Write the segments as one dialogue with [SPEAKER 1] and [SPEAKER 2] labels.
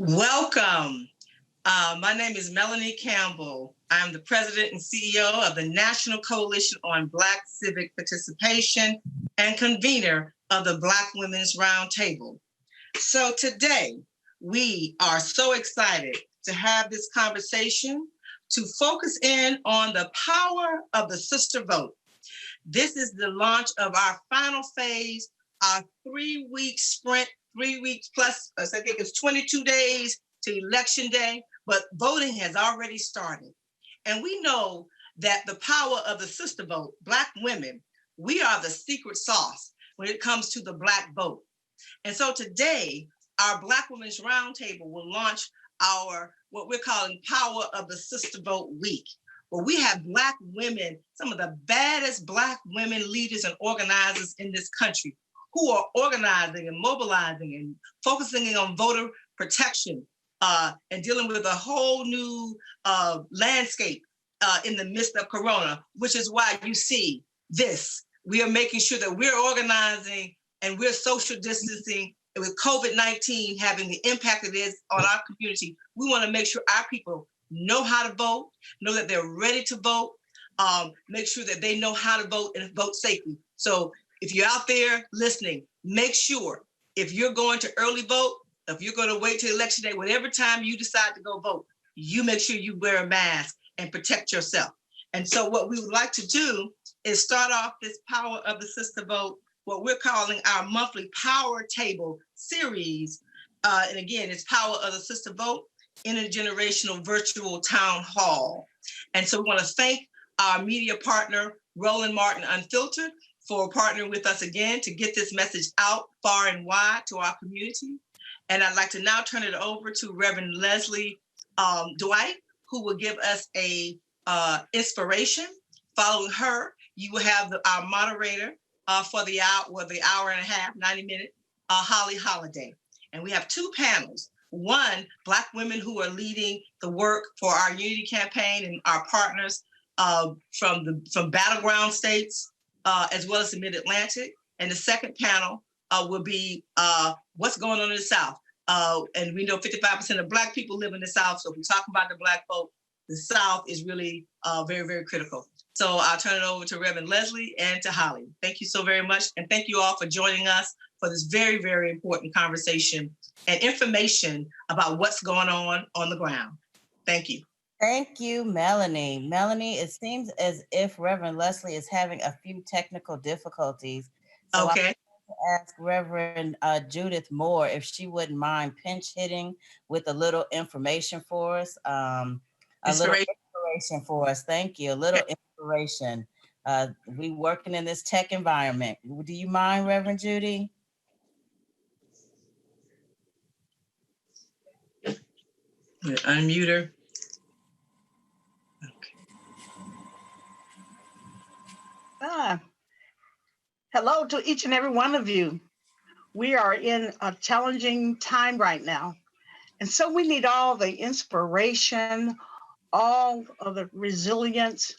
[SPEAKER 1] Welcome. My name is Melanie Campbell. I'm the president and CEO of the National Coalition on Black Civic Participation and convener of the Black Women's Roundtable. So today, we are so excited to have this conversation to focus in on the power of the sister vote. This is the launch of our final phase, our 3-week sprint, 3 weeks plus, I think it's 22 days to election day, but voting has already started. And we know that the power of the sister vote, Black women, we are the secret sauce when it comes to the Black vote. And so today, our Black Women's Roundtable will launch our, what we're calling Power of the Sister Vote Week, where we have Black women, some of the baddest Black women leaders and organizers in this country, who are organizing and mobilizing and focusing on voter protection and dealing with a whole new landscape in the midst of Corona, which is why you see this. We are making sure that we're organizing and we're social distancing. And with COVID-19 having the impact it is on our community, we want to make sure our people know how to vote, know that they're ready to vote, make sure that they know how to vote and vote safely. So if you're out there listening, make sure if you're going to early vote, if you're going to wait till election day, whatever time you decide to go vote, you make sure you wear a mask and protect yourself. And so what we would like to do is start off this Power of the Sister Vote, what we're calling our monthly Power Table series. And again, it's Power of the Sister Vote, Intergenerational Virtual Town Hall. And so we want to thank our media partner, Roland Martin Unfiltered, for partnering with us again to get this message out far and wide to our community. And I'd like to now turn it over to Reverend Leslie Dwight, who will give us a inspiration. Following her, you will have our moderator for the hour and a half, 90 minutes, Holly Holiday. And we have two panels. One, Black women who are leading the work for our unity campaign and our partners from Battleground states, as well as the Mid-Atlantic. And the second panel will be what's going on in the South. And we know 55% of Black people live in the South. So if we talk about the Black folk, the South is really very, very critical. So I'll turn it over to Reverend Leslie and to Holly. Thank you so very much. And thank you all for joining us for this very, very important conversation and information about what's going on the ground. Thank you.
[SPEAKER 2] Thank you, Melanie. Melanie, it seems as if Reverend Leslie is having a few technical difficulties. So
[SPEAKER 1] okay.
[SPEAKER 2] I'm going to ask Reverend Judith Moore if she wouldn't mind pinch hitting with a little information for us. Little inspiration for us. Thank you. A little inspiration. We working in this tech environment. Do you mind, Reverend Judy?
[SPEAKER 1] Unmute her.
[SPEAKER 3] Hello to each and every one of you. We are in a challenging time right now. And so we need all the inspiration, all of the resilience,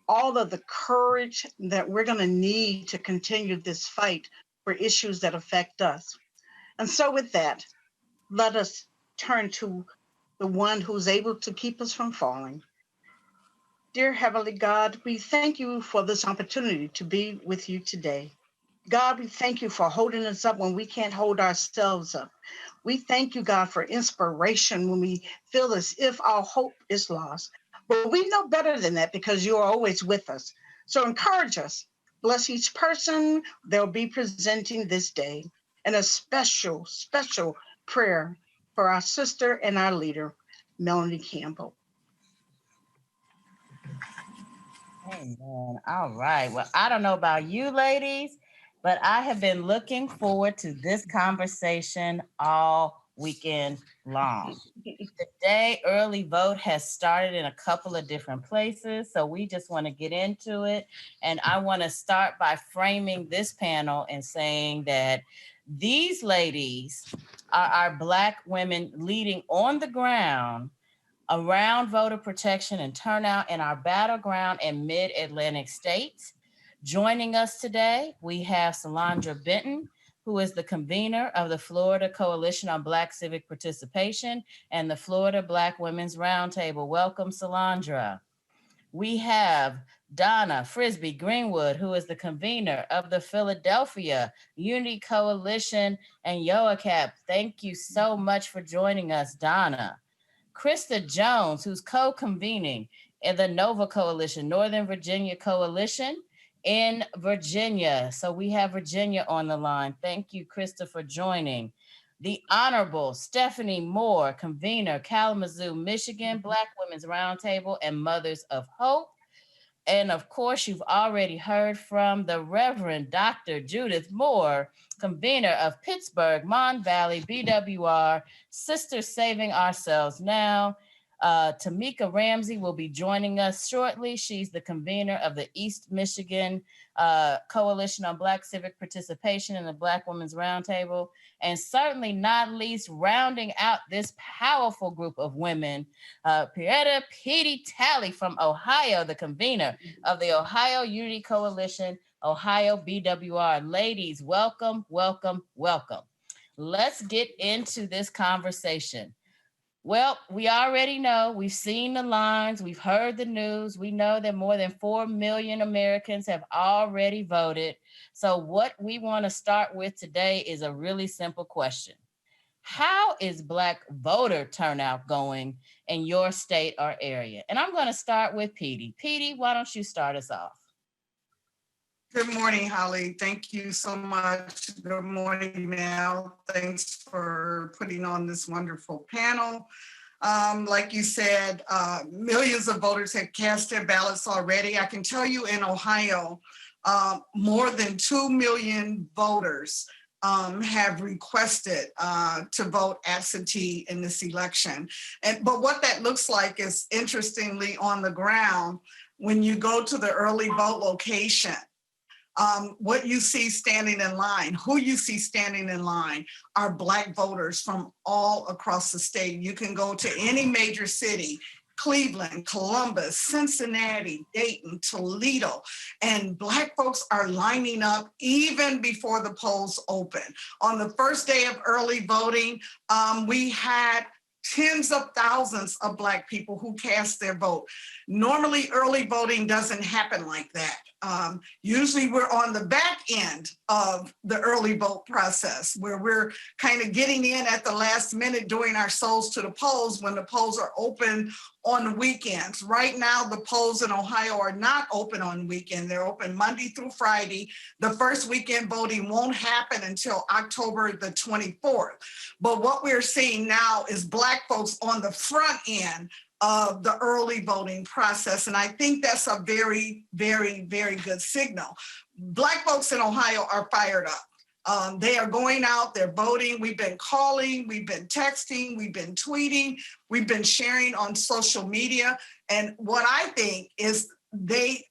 [SPEAKER 3] all of the courage that we're going to need to continue this fight for issues that affect us. And so with that, let us turn to the one who's able to keep us from falling. Dear Heavenly God, we thank you for this opportunity to be with you today. God, we thank you for holding us up when we can't hold ourselves up. We thank you, God, for inspiration when we feel as if our hope is lost. But we know better than that because you are always with us. So encourage us. Bless each person they'll be presenting this day. And a special, special prayer for our sister and our leader, Melanie Campbell.
[SPEAKER 2] Amen. All right. Well, I don't know about you ladies, but I have been looking forward to this conversation all weekend long. Today, early vote has started in a couple of different places, so we just want to get into it. And I want to start by framing this panel and saying that these ladies are our Black women leading on the ground around voter protection and turnout in our Battleground and Mid-Atlantic states. Joining us today, we have Salandra Benton, who is the convener of the Florida Coalition on Black Civic Participation and the Florida Black Women's Roundtable. Welcome, Salandra. We have Donna Frisbee Greenwood, who is the convener of the Philadelphia Unity Coalition and YOACAP. Thank you so much for joining us, Donna. Krista Jones, who's co-convening in the NOVA Coalition, Northern Virginia Coalition in Virginia. So we have Virginia on the line. Thank you, Krista, for joining. The Honorable Stephanie Moore, convener, Kalamazoo, Michigan, Black Women's Roundtable and Mothers of Hope. And of course, you've already heard from the Reverend Dr. Judith Moore, convener of Pittsburgh, Mon Valley, BWR, Sisters Saving Ourselves Now. Tamika Ramsey will be joining us shortly. She's the convener of the East Michigan Coalition on Black Civic Participation and the Black Women's Roundtable. And certainly not least, rounding out this powerful group of women, Pieta Petey Talley from Ohio, the convener of the Ohio Unity Coalition, Ohio BWR. Ladies, welcome, welcome, welcome. Let's get into this conversation. Well, we already know, we've seen the lines, we've heard the news. We know that more than 4 million Americans have already voted. So what we want to start with today is a really simple question. How is Black voter turnout going in your state or area? And I'm going to start with Petey. Petey, why don't you start us off?
[SPEAKER 4] Good morning, Holly. Thank you so much. Good morning, Mel. Thanks for putting on this wonderful panel. Like you said, millions of voters have cast their ballots already. I can tell you in Ohio, more than 2 million voters have requested to vote absentee in this election. But what that looks like is, interestingly, on the ground, when you go to the early vote location, what you see standing in line, who you see standing in line are Black voters from all across the state. You can go to any major city, Cleveland, Columbus, Cincinnati, Dayton, Toledo, and Black folks are lining up even before the polls open. On the first day of early voting, we had tens of thousands of Black people who cast their vote. Normally, early voting doesn't happen like that. Usually we're on the back end of the early vote process, where we're kind of getting in at the last minute doing our souls to the polls when the polls are open on the weekends. Right now, the polls in Ohio are not open on weekend. They're open Monday through Friday. The first weekend voting won't happen until October the 24th. But what we're seeing now is Black folks on the front end of the early voting process. And I think that's a very, very, very good signal. Black folks in Ohio are fired up. They are going out, they're voting. We've been calling, we've been texting, we've been tweeting, we've been sharing on social media. And what I think is the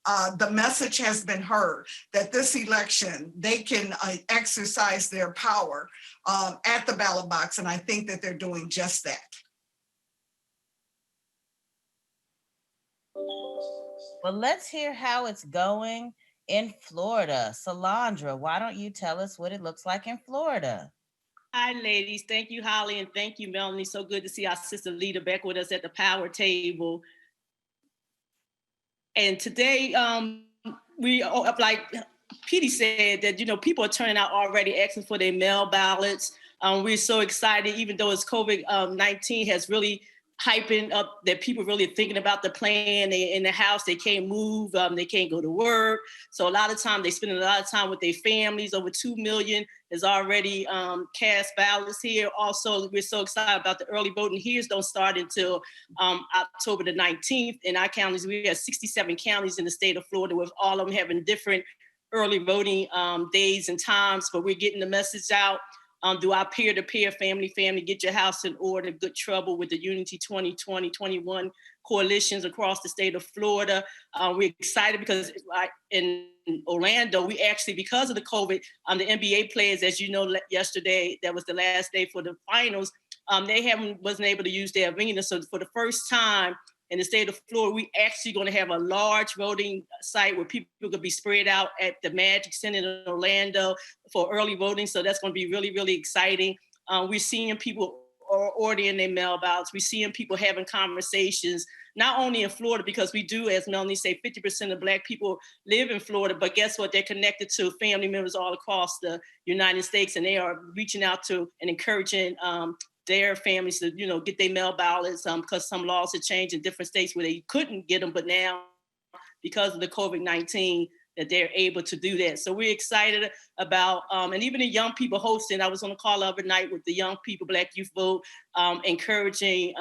[SPEAKER 4] message has been heard that this election, they can exercise their power at the ballot box. And I think that they're doing just that.
[SPEAKER 2] Well, let's hear how it's going in Florida. Salandra, why don't you tell us what it looks like in Florida?
[SPEAKER 5] Hi, ladies. Thank you, Holly, and thank you, Melanie. So good to see our sister Lita back with us at the power table. And today, we, like Petey said, that, people are turning out already asking for their mail ballots. We're so excited, even though it's COVID-19 has really hyping up that people really thinking about the plan. They in the house, they can't move, they can't go to work. So a lot of time they spend a lot of time with their families. Over 2 million is already cast ballots here. Also, we're so excited about the early voting. Here's don't start until October the 19th. In our counties, we have 67 counties in the state of Florida, with all of them having different early voting days and times, but we're getting the message out. Do our peer-to-peer, family, get your house in order, good trouble with the Unity 2020-21 coalitions across the state of Florida. We're excited because in Orlando, we actually, because of the COVID, the NBA players, as you know, yesterday, that was the last day for the finals, they wasn't able to use their arena. So for the first time, in the state of Florida, we actually going to have a large voting site where people could be spread out at the Magic Center in Orlando for early voting. So that's going to be really, really exciting. We're seeing people ordering their mail ballots. We're seeing people having conversations, not only in Florida, because we do, as Melanie said, 50% of Black people live in Florida, but guess what? They're connected to family members all across the United States, and they are reaching out to and encouraging their families to, get their mail ballots because some laws have changed in different states where they couldn't get them, but now because of the COVID-19, that they're able to do that. So we're excited about, and even the young people hosting, I was on a call the other night with the young people, Black Youth Vote, encouraging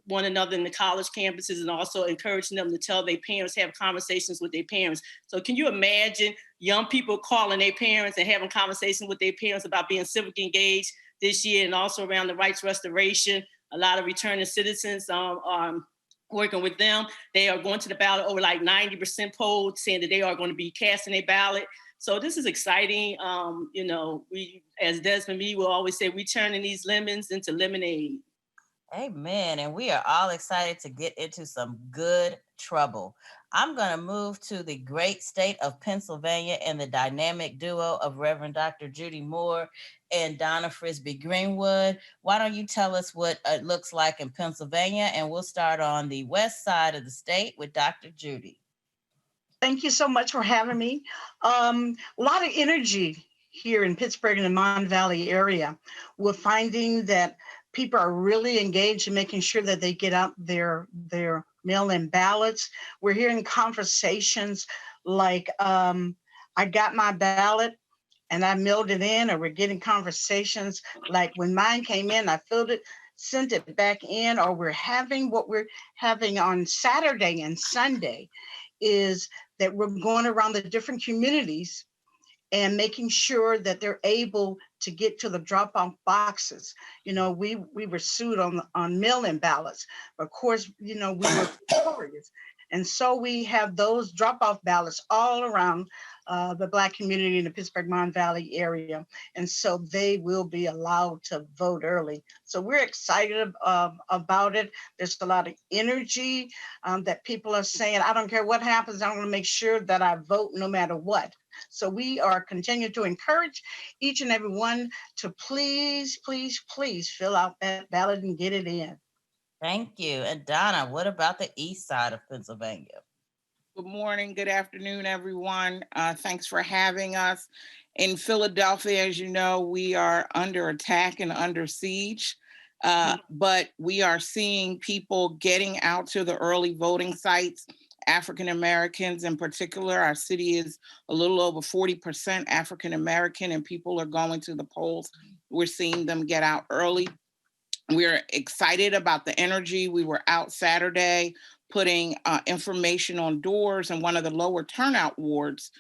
[SPEAKER 5] one another in the college campuses and also encouraging them to tell their parents, have conversations with their parents. So can you imagine young people calling their parents and having conversations with their parents about being civically engaged this year, and also around the rights restoration? A lot of returning citizens working with them. They are going to the ballot, over like 90% polled, saying that they are going to be casting a ballot. So this is exciting. We, as Desmond Mee will always say, we turning these lemons into lemonade.
[SPEAKER 2] Amen. And we are all excited to get into some good trouble. I'm going to move to the great state of Pennsylvania and the dynamic duo of Reverend Dr. Judy Moore and Donna Frisbee Greenwood. Why don't you tell us what it looks like in Pennsylvania? And we'll start on the west side of the state with Dr. Judy.
[SPEAKER 3] Thank you so much for having me. A lot of energy here in Pittsburgh and the Mon Valley area. We're finding that people are really engaged in making sure that they get out their mail-in ballots. We're hearing conversations like, I got my ballot and I mailed it in, or we're getting conversations like, when mine came in, I filled it, sent it back in, or we're having on Saturday and Sunday is that we're going around the different communities and making sure that they're able to get to the drop-off boxes. We were sued on mail-in ballots. Of course, we were victorious. And so we have those drop-off ballots all around the Black community in the Pittsburgh-Mon Valley area. And so they will be allowed to vote early. So we're excited about it. There's a lot of energy that people are saying, I don't care what happens, I'm gonna make sure that I vote no matter what. So we are continuing to encourage each and every one to please, please, please fill out that ballot and get it in.
[SPEAKER 2] Thank you. And Donna, what about the east side of Pennsylvania?
[SPEAKER 6] Good morning, good afternoon, everyone. Thanks for having us. In Philadelphia, as you know, we are under attack and under siege, but we are seeing people getting out to the early voting sites. African Americans in particular, our city is a little over 40% African American, and people are going to the polls. We're seeing them get out early. We're excited about the energy. We were out Saturday putting information on doors in one of the lower turnout wards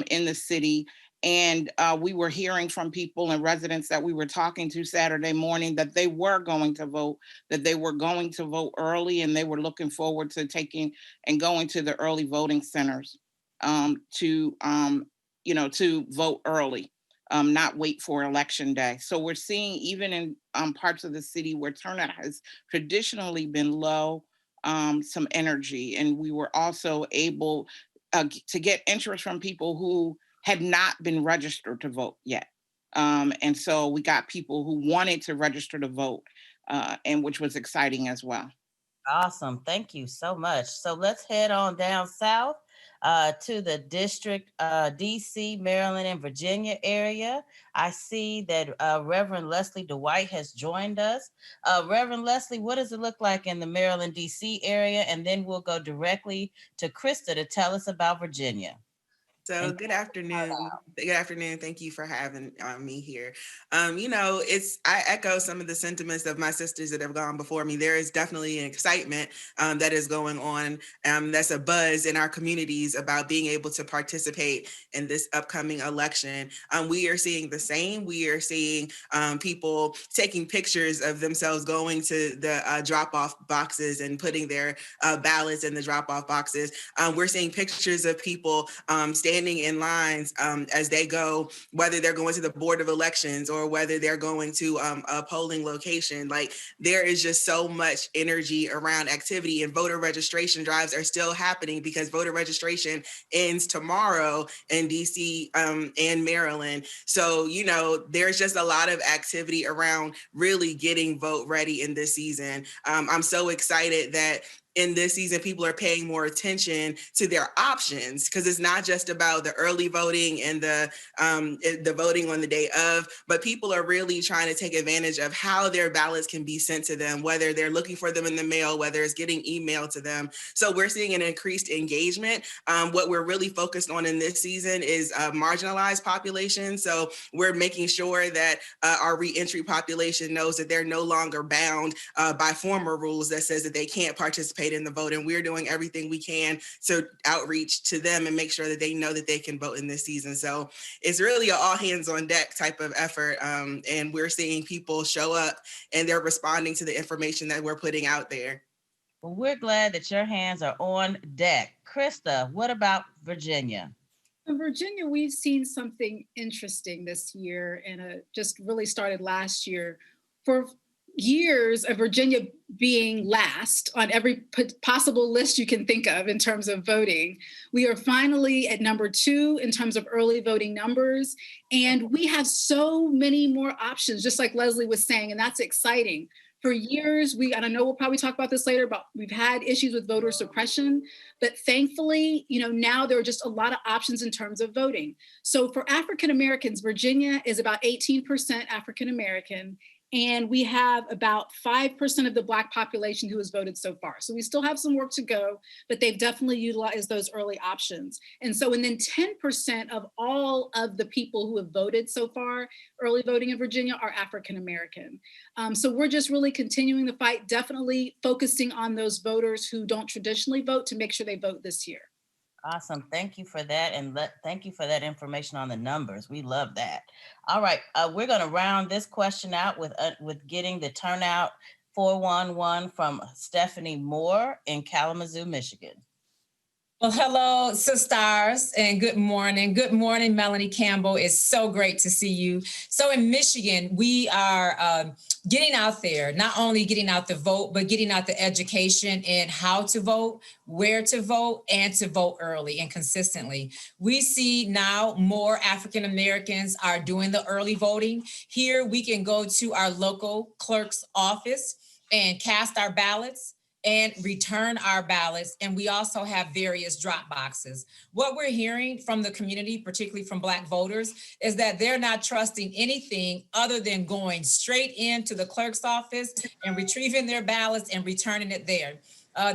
[SPEAKER 6] in the city. And we were hearing from people and residents that we were talking to Saturday morning that they were going to vote, that they were going to vote early, and they were looking forward to taking and going to the early voting centers to vote early, not wait for election day. So we're seeing, even in parts of the city where turnout has traditionally been low, some energy. And we were also able to get interest from people who had not been registered to vote yet. And so we got people who wanted to register to vote, and which was exciting as well.
[SPEAKER 2] Awesome. Thank you so much. So let's head on down south to the district, DC, Maryland, and Virginia area. I see that Reverend Leslie Dwight has joined us. Reverend Leslie, what does it look like in the Maryland, DC area? And then we'll go directly to Krista to tell us about Virginia.
[SPEAKER 7] So good afternoon. Good afternoon. Thank you for having me here. I echo some of the sentiments of my sisters that have gone before me. There is definitely an excitement that is going on. That's a buzz in our communities about being able to participate in this upcoming election. We are seeing the same. We are seeing people taking pictures of themselves going to the drop-off boxes and putting their ballots in the drop-off boxes. We're seeing pictures of people standing standing in lines as they go, whether they're going to the Board of Elections or whether they're going to a polling location. Like, there is just so much energy around activity, and voter registration drives are still happening because voter registration ends tomorrow in DC and Maryland. So, you know, there's just a lot of activity around really getting vote ready in this season. I'm so excited that in this season, people are paying more attention to their options, because it's not just about the early voting and the voting on the day of, but people are really trying to take advantage of how their ballots can be sent to them, whether they're looking for them in the mail, whether it's getting emailed to them. So we're seeing an increased engagement. What we're really focused on in this season is marginalized population. So we're making sure that our reentry population knows that they're no longer bound by former rules that says that they can't participate in the vote. And we're doing everything we can to outreach to them and make sure that they know that they can vote in this season. So it's really an all hands on deck type of effort. And we're seeing people show up and they're responding to the information that we're putting out there.
[SPEAKER 2] Well, we're glad that your hands are on deck. Krista, what about Virginia?
[SPEAKER 8] In Virginia, we've seen something interesting this year, and it just really started last year. For years of Virginia being last on every possible list you can think of in terms of voting, we are finally at number 2 in terms of early voting numbers. And we have so many more options, just like Leslie was saying, and that's exciting. For years, and I know we'll probably talk about this later, but we've had issues with voter suppression. But thankfully, you know, now there are just a lot of options in terms of voting. So for African Americans, Virginia is about 18% African American. And we have about 5% of the Black population who has voted so far. So we still have some work to go, but they've definitely utilized those early options. And so, and then 10% of all of the people who have voted so far, early voting in Virginia, are African American. So we're just really continuing the fight, definitely focusing on those voters who don't traditionally vote to make sure they vote this year.
[SPEAKER 2] Awesome. Thank you for that. And thank you for that information on the numbers. We love that. All right. We're going to round this question out with getting the turnout 411 from Stephanie Moore in Kalamazoo, Michigan.
[SPEAKER 9] Well, hello, sisters, and good morning. Good morning, Melanie Campbell. It's so great to see you. So in Michigan, we are getting out there, not only getting out the vote, but getting out the education in how to vote, where to vote, and to vote early and consistently. We see now more African Americans are doing the early voting. Here, we can go to our local clerk's office and cast our ballots and return our ballots. And we also have various drop boxes. What we're hearing from the community, particularly from Black voters, is that they're not trusting anything other than going straight into the clerk's office and retrieving their ballots and returning it there.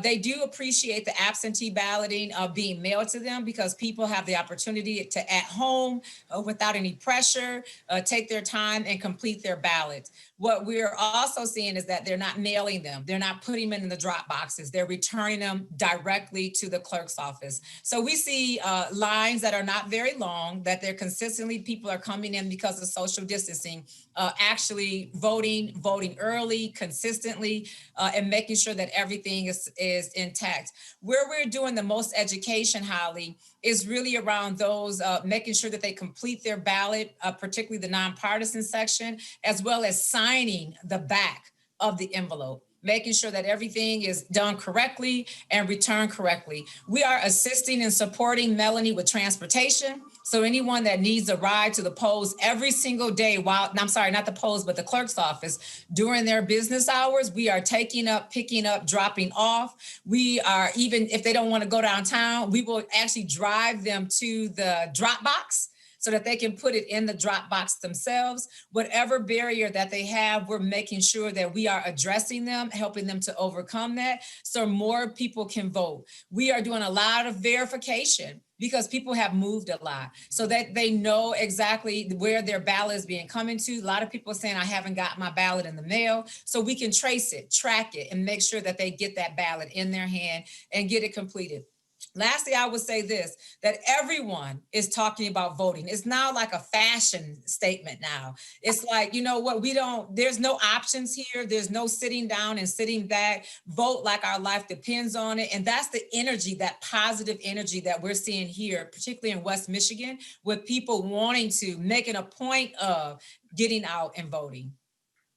[SPEAKER 9] They do appreciate the absentee balloting being mailed to them, because people have the opportunity to, at home, without any pressure, take their time and complete their ballots. What we're also seeing is that they're not mailing them. They're not putting them in the drop boxes. They're returning them directly to the clerk's office. So we see lines that are not very long, that they're consistently, people are coming in because of social distancing, actually voting early, consistently, and making sure that everything is intact. Where we're doing the most education, Holly, is really around those making sure that they complete their ballot, particularly the nonpartisan section, as well as signing the back of the envelope, making sure that everything is done correctly and returned correctly. We are assisting and supporting Melanie with transportation. So anyone that needs a ride to the polls every single day I'm sorry, not the polls, but the clerk's office during their business hours, we are taking up, picking up, dropping off. We are, even if they don't want to go downtown, we will actually drive them to the drop box so that they can put it in the drop box themselves. Whatever barrier that they have, we're making sure that we are addressing them, helping them to overcome that so more people can vote. We are doing a lot of verification because people have moved a lot so that they know exactly where their ballot is being coming to. A lot of people are saying, I haven't got my ballot in the mail. So we can trace it, track it, and make sure that they get that ballot in their hand and get it completed. Lastly, I would say this, that everyone is talking about voting. It's now like a fashion statement now. It's like, you know what, there's no options here. There's no sitting down and sitting back, vote like our life depends on it. And that's the energy, that positive energy that we're seeing here, particularly in West Michigan, with people wanting to, making a point of getting out and voting.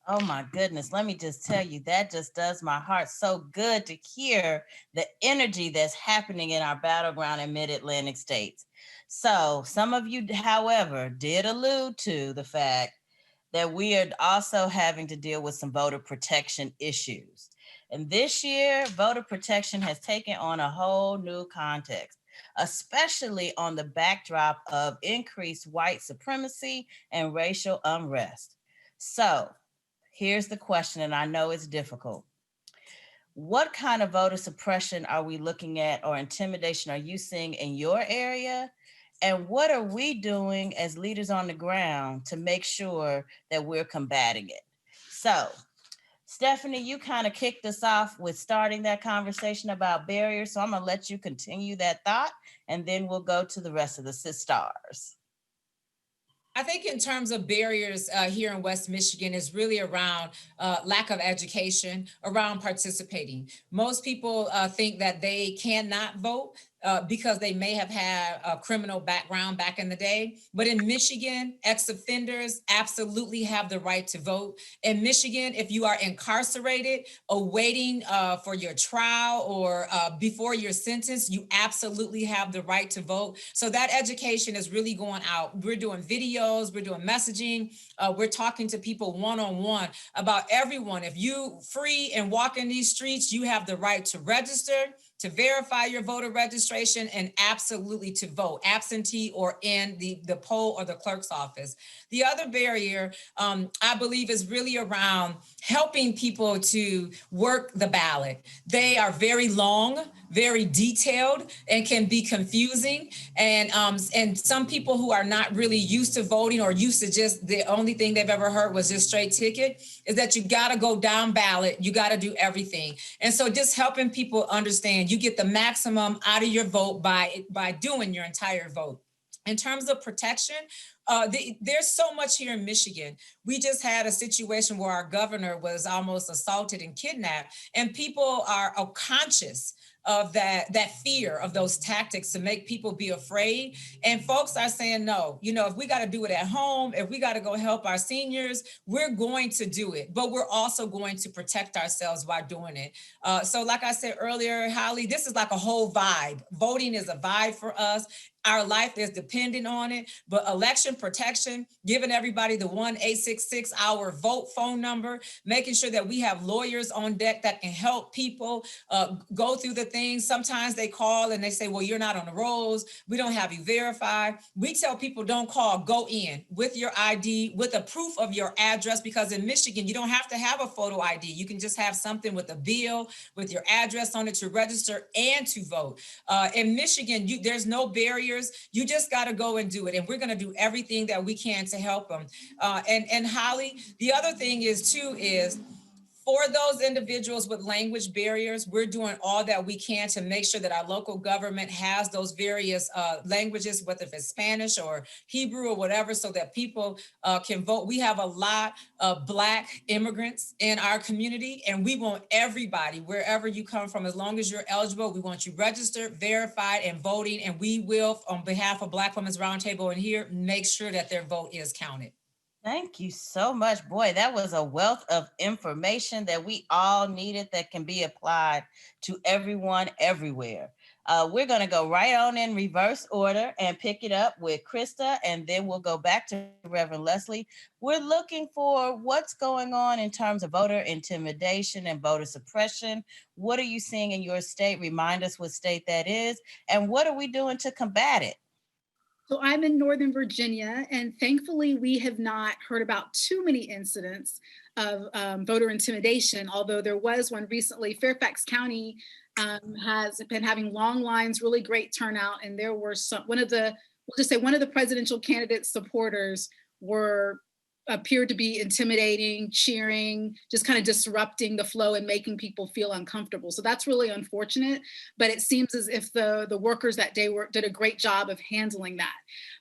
[SPEAKER 2] Oh my goodness, let me just tell you, that just does my heart so good to hear the energy that's happening in our battleground and mid-Atlantic states. So some of you, however, did allude to the fact that we are also having to deal with some voter protection issues. And this year, voter protection has taken on a whole new context, especially on the backdrop of increased white supremacy and racial unrest. So, here's the question, and I know it's difficult. What kind of voter suppression are we looking at, or intimidation are you seeing in your area? And what are we doing as leaders on the ground to make sure that we're combating it? So, Stephanie, you kind of kicked us off with starting that conversation about barriers. So I'm going to let you continue that thought, and then we'll go to the rest of the sisters.
[SPEAKER 9] I think in terms of barriers here in West Michigan is really around lack of education, around participating. Most people think that they cannot vote because they may have had a criminal background back in the day. But in Michigan, ex-offenders absolutely have the right to vote. In Michigan, if you are incarcerated, awaiting for your trial or before your sentence, you absolutely have the right to vote. So that education is really going out. We're doing videos, we're doing messaging, we're talking to people one-on-one about everyone. If you free and walk in these streets, you have the right to register, to verify your voter registration, and absolutely to vote, absentee or in the poll or the clerk's office. The other barrier, I believe, is really around helping people to work the ballot. They are very long, very detailed, and can be confusing. And some people who are not really used to voting, or used to just the only thing they've ever heard was just straight ticket, is that you got to go down ballot. You got to do everything. And so just helping people understand you get the maximum out of your vote by doing your entire vote. In terms of protection, there's so much here in Michigan. We just had a situation where our governor was almost assaulted and kidnapped, and people are conscious of that fear of those tactics to make people be afraid. And folks are saying, no, if we got to do it at home, if we got to go help our seniors, we're going to do it, but we're also going to protect ourselves by doing it. So like I said earlier, Holly, this is like a whole vibe. Voting is a vibe for us. Our life is dependent on it, but election protection, giving everybody the 1-866 our vote phone number, making sure that we have lawyers on deck that can help people go through the things. Sometimes they call and they say, well, you're not on the rolls. We don't have you verified. We tell people don't call, go in with your ID, with a proof of your address, because in Michigan, you don't have to have a photo ID. You can just have something with a bill with your address on it to register and to vote. In Michigan, there's no barrier. You just got to go and do it. And we're going to do everything that we can to help them. And Holly, the other thing is for those individuals with language barriers, we're doing all that we can to make sure that our local government has those various languages, whether it's Spanish or Hebrew or whatever, so that people can vote. We have a lot of Black immigrants in our community, and we want everybody, wherever you come from, as long as you're eligible, we want you registered, verified, and voting. And we will, on behalf of Black Women's Roundtable in here, make sure that their vote is counted.
[SPEAKER 2] Thank you so much. Boy, that was a wealth of information that we all needed that can be applied to everyone everywhere. We're going to go right on in reverse order and pick it up with Krista, and then we'll go back to Reverend Leslie. We're looking for what's going on in terms of voter intimidation and voter suppression. What are you seeing in your state? Remind us what state that is, and what are we doing to combat it?
[SPEAKER 8] So I'm in Northern Virginia, and thankfully we have not heard about too many incidents of voter intimidation, although there was one recently. Fairfax County has been having long lines, really great turnout, and there were one of the presidential candidate supporters were appeared to be intimidating, cheering, just kind of disrupting the flow and making people feel uncomfortable. So that's really unfortunate, but it seems as if the workers that day did a great job of handling that.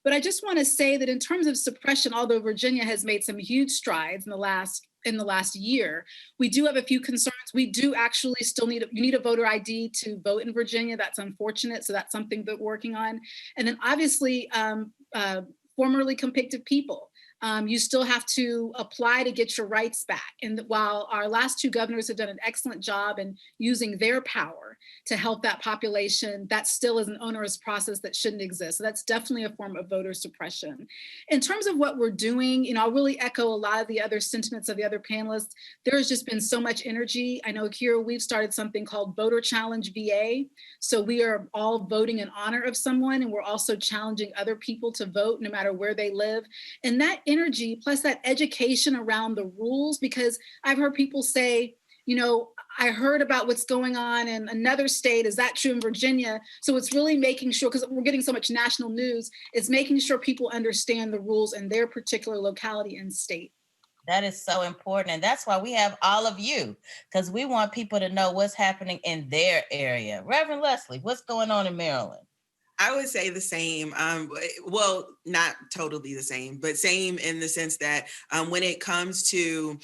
[SPEAKER 8] But I just want to say that in terms of suppression, although Virginia has made some huge strides in the last year, we do have a few concerns. We do actually still you need a voter ID to vote in Virginia. That's unfortunate. So that's something that we're working on. And then obviously formerly convicted people. You still have to apply to get your rights back. And while our last two governors have done an excellent job in using their power to help that population, that still is an onerous process that shouldn't exist. So that's definitely a form of voter suppression. In terms of what we're doing, I'll really echo a lot of the other sentiments of the other panelists. There has just been so much energy. I know here we've started something called Voter Challenge VA. So we are all voting in honor of someone, and we're also challenging other people to vote no matter where they live. And that energy plus that education around the rules, because I've heard people say, I heard about what's going on in another state. Is that true in Virginia? So it's really making sure, because we're getting so much national news, it's making sure people understand the rules in their particular locality and state.
[SPEAKER 2] That is so important. And that's why we have all of you, because we want people to know what's happening in their area. Reverend Leslie, what's going on in Maryland?
[SPEAKER 7] I would say the same. Well, not totally the same, but same in the sense that when it comes to,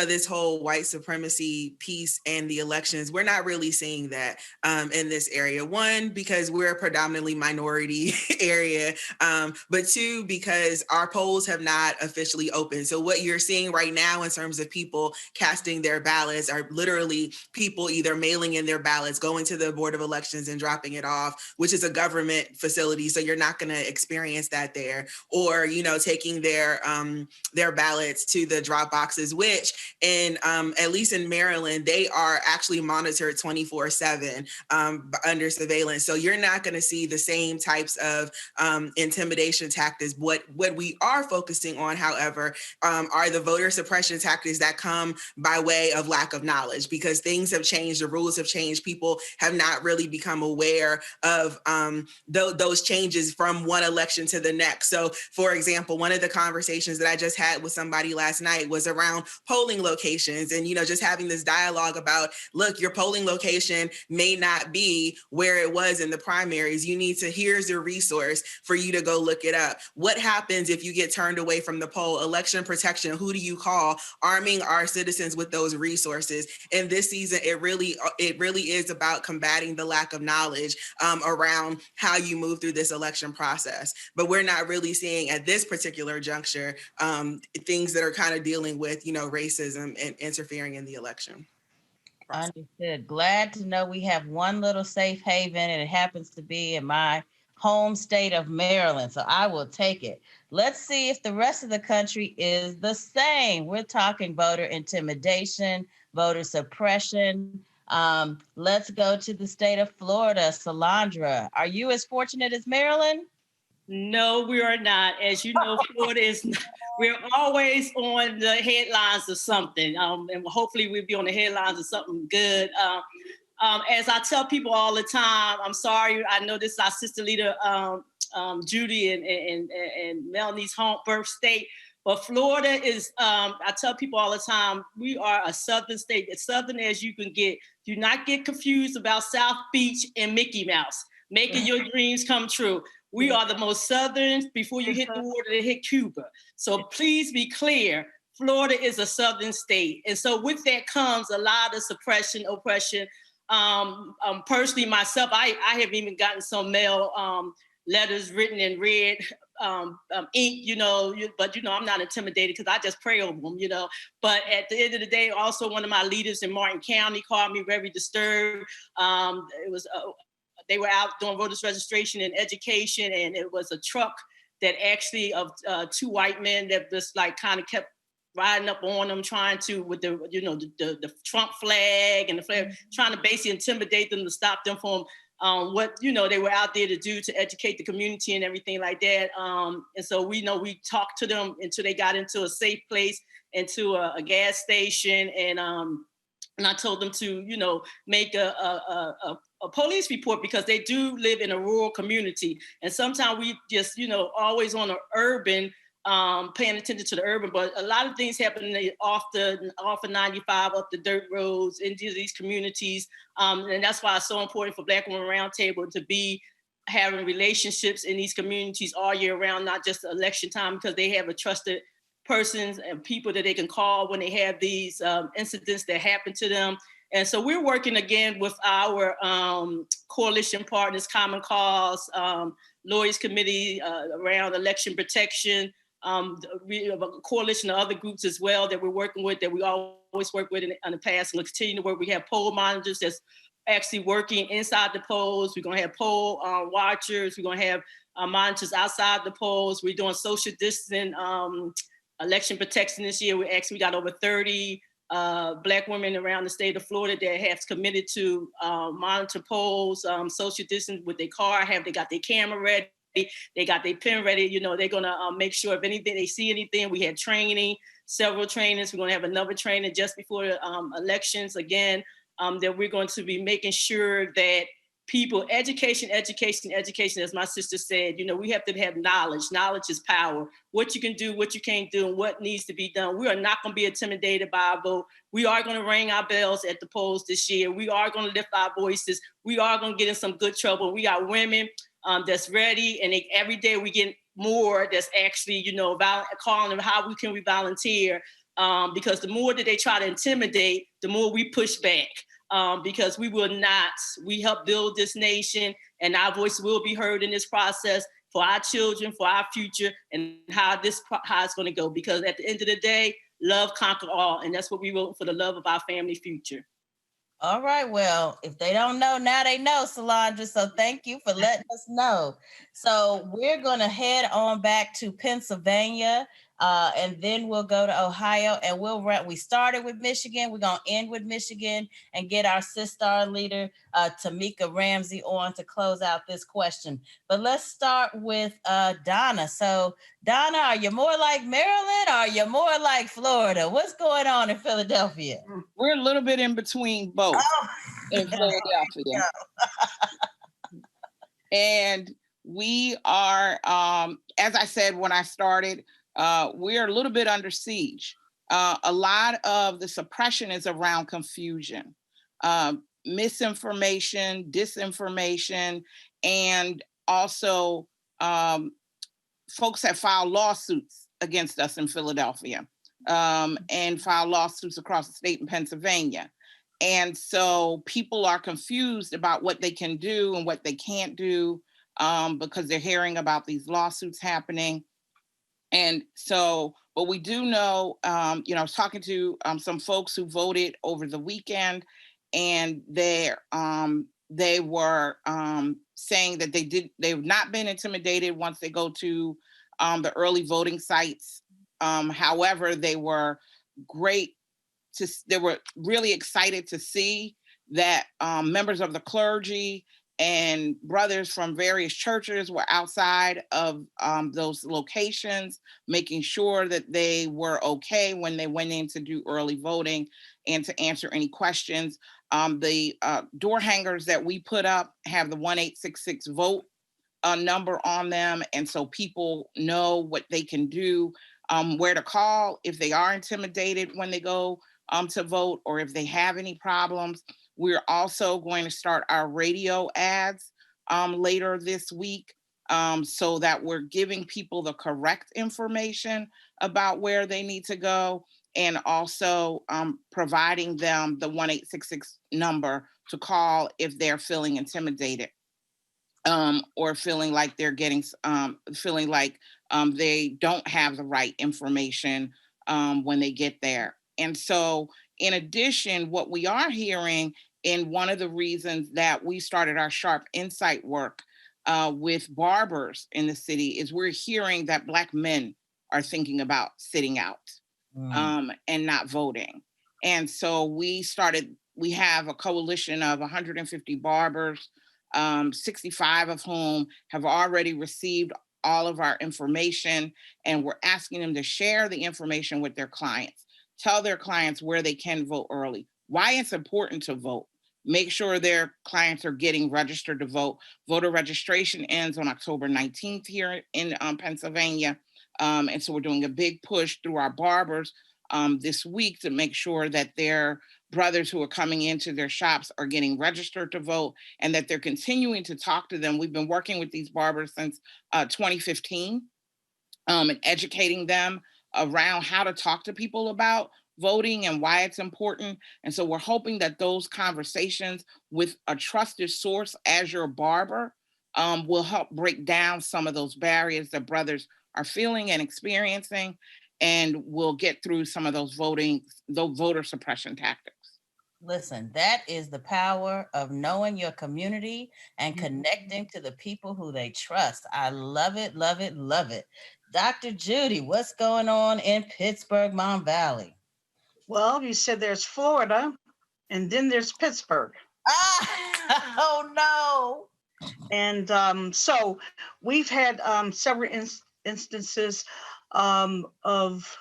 [SPEAKER 7] this whole white supremacy piece and the elections, we're not really seeing that in this area. One, because we're a predominantly minority area, but two, because our polls have not officially opened. So what you're seeing right now in terms of people casting their ballots are literally people either mailing in their ballots, going to the Board of Elections and dropping it off, which is a government facility. So you're not going to experience that there, or, taking their ballots to the drop boxes, which at least in Maryland, they are actually monitored 24/7 under surveillance. So you're not going to see the same types of intimidation tactics. What we are focusing on, however, are the voter suppression tactics that come by way of lack of knowledge, because things have changed, the rules have changed. People have not really become aware of those changes from one election to the next. So, for example, one of the conversations that I just had with somebody last night was around polling locations, and just having this dialogue about, look, your polling location may not be where it was in the primaries. Here's your resource for you to go look it up. What happens if you get turned away from the poll? Election protection, who do you call? Arming our citizens with those resources. And this season, it really is about combating the lack of knowledge around how you move through this election process. But we're not really seeing at this particular juncture things that are kind of dealing with, racism and interfering in the election process.
[SPEAKER 2] Understood. Glad to know we have one little safe haven, and it happens to be in my home state of Maryland. So I will take it. Let's see if the rest of the country is the same. We're talking voter intimidation, voter suppression. Let's go to the state of Florida. Salandra, are you as fortunate as Maryland?
[SPEAKER 5] No, we are not. As you know, Florida is, we're always on the headlines of something. And hopefully we'll be on the headlines of something good. As I tell people all the time, I'm sorry, I know this is our sister leader, Judy and Melanie's home birth state, but Florida is, I tell people all the time, we are a Southern state, as Southern as you can get. Do not get confused about South Beach and Mickey Mouse, making your dreams come true. We are the most Southern before you hit the water to hit Cuba. So please be clear, Florida is a Southern state. And so with that comes a lot of suppression, oppression. Personally, myself, I have even gotten some mail letters written in red ink, but I'm not intimidated because I just pray over them, But at the end of the day, also one of my leaders in Martin County called me very disturbed. It was they were out doing voters registration and education, and it was a truck that actually of two white men that just like kind of kept riding up on them, trying to with the Trump flag and the flag, trying to basically intimidate them to stop them from what they were out there to do to educate the community and everything like that. And so we talked to them until they got into a safe place, into a gas station, and I told them to make a police report, because they do live in a rural community, and sometimes we just always on an urban paying attention to the urban, but a lot of things happening off of 95, up the dirt roads into these communities. And that's why it's so important for Black Women Roundtable to be having relationships in these communities all year round, not just election time, because they have a trusted persons and people that they can call when they have these incidents that happen to them. And so we're working again with our coalition partners, Common Cause, Lawyers Committee around election protection. We have a coalition of other groups as well that we're working with, that we always work with in the past and we'll continue to work. We have poll monitors that's actually working inside the polls. We're going to have poll watchers. We're going to have monitors outside the polls. We're doing social distancing, election protection this year. We got over 30 Black women around the state of Florida that have committed to monitor polls, social distance with their car. They got their camera ready. They got their pen ready. You know, they're gonna make sure if anything, they see anything. We had training, several trainings. We're gonna have another training just before the elections again, that we're going to be making sure that people, education, as my sister said, you know, we have to have knowledge. Knowledge is power. What you can do, what you can't do, and what needs to be done. We are not going to be intimidated by our vote. We are going to ring our bells at the polls this year. We are going to lift our voices. We are going to get in some good trouble. We got women that's ready, and every day we get more that's actually, you know, calling them how we volunteer, because the more that they try to intimidate, the more we push back. Because we help build this nation, and our voice will be heard in this process for our children, for our future, and how it's going to go. Because at the end of the day, love conquers all, and that's what we want, for the love of our family future.
[SPEAKER 2] All right, well, if they don't know, now they know, Solandra, so thank you for letting us know. So we're going to head on back to Pennsylvania, and then we'll go to Ohio, and we started with Michigan. We're going to end with Michigan and get our Sistar leader, Tamika Ramsey, on to close out this question. But let's start with Donna. So Donna, are you more like Maryland, or are you more like Florida? What's going on in Philadelphia?
[SPEAKER 6] We're a little bit in between both in Philadelphia. And we are, as I said when I started, we're a little bit under siege. A lot of the suppression is around confusion, misinformation, disinformation, and also folks have filed lawsuits against us in Philadelphia, and filed lawsuits across the state in Pennsylvania. And so people are confused about what they can do and what they can't do, because they're hearing about these lawsuits happening. And so, but we do know, you know, I was talking to some folks who voted over the weekend, and they were saying that they've not been intimidated once they go to the early voting sites. However, they were really excited to see that members of the clergy and brothers from various churches were outside of those locations, making sure that they were okay when they went in to do early voting and to answer any questions. The door hangers that we put up have the 1-866 vote number on them. And so people know what they can do, where to call if they are intimidated when they go to vote, or if they have any problems. We're also going to start our radio ads later this week, so that we're giving people the correct information about where they need to go, and also providing them the 1-866 number to call if they're feeling intimidated, or feeling like they're getting, feeling like they don't have the right information when they get there. And so, in addition, what we are hearing, and one of the reasons that we started our Sharp Insight work with barbers in the city, is we're hearing that Black men are thinking about sitting out and not voting. And so we have a coalition of 150 barbers, 65 of whom have already received all of our information, and we're asking them to share the information with their clients. Tell their clients where they can vote early, why it's important to vote, make sure their clients are getting registered to vote. Voter registration ends on October 19th here in Pennsylvania. And so we're doing a big push through our barbers this week to make sure that their brothers who are coming into their shops are getting registered to vote and that they're continuing to talk to them. We've been working with these barbers since 2015 and educating them around how to talk to people about voting and why it's important. And so we're hoping that those conversations with a trusted source as your barber will help break down some of those barriers that brothers are feeling and experiencing, and we'll get those voter suppression tactics.
[SPEAKER 2] Listen, that is the power of knowing your community and connecting to the people who they trust. I love it, love it, love it. Dr. Judy, what's going on in Pittsburgh, Mon Valley?
[SPEAKER 3] Well, you said there's Florida, and then there's Pittsburgh.
[SPEAKER 2] Oh no.
[SPEAKER 3] And so we've had several instances of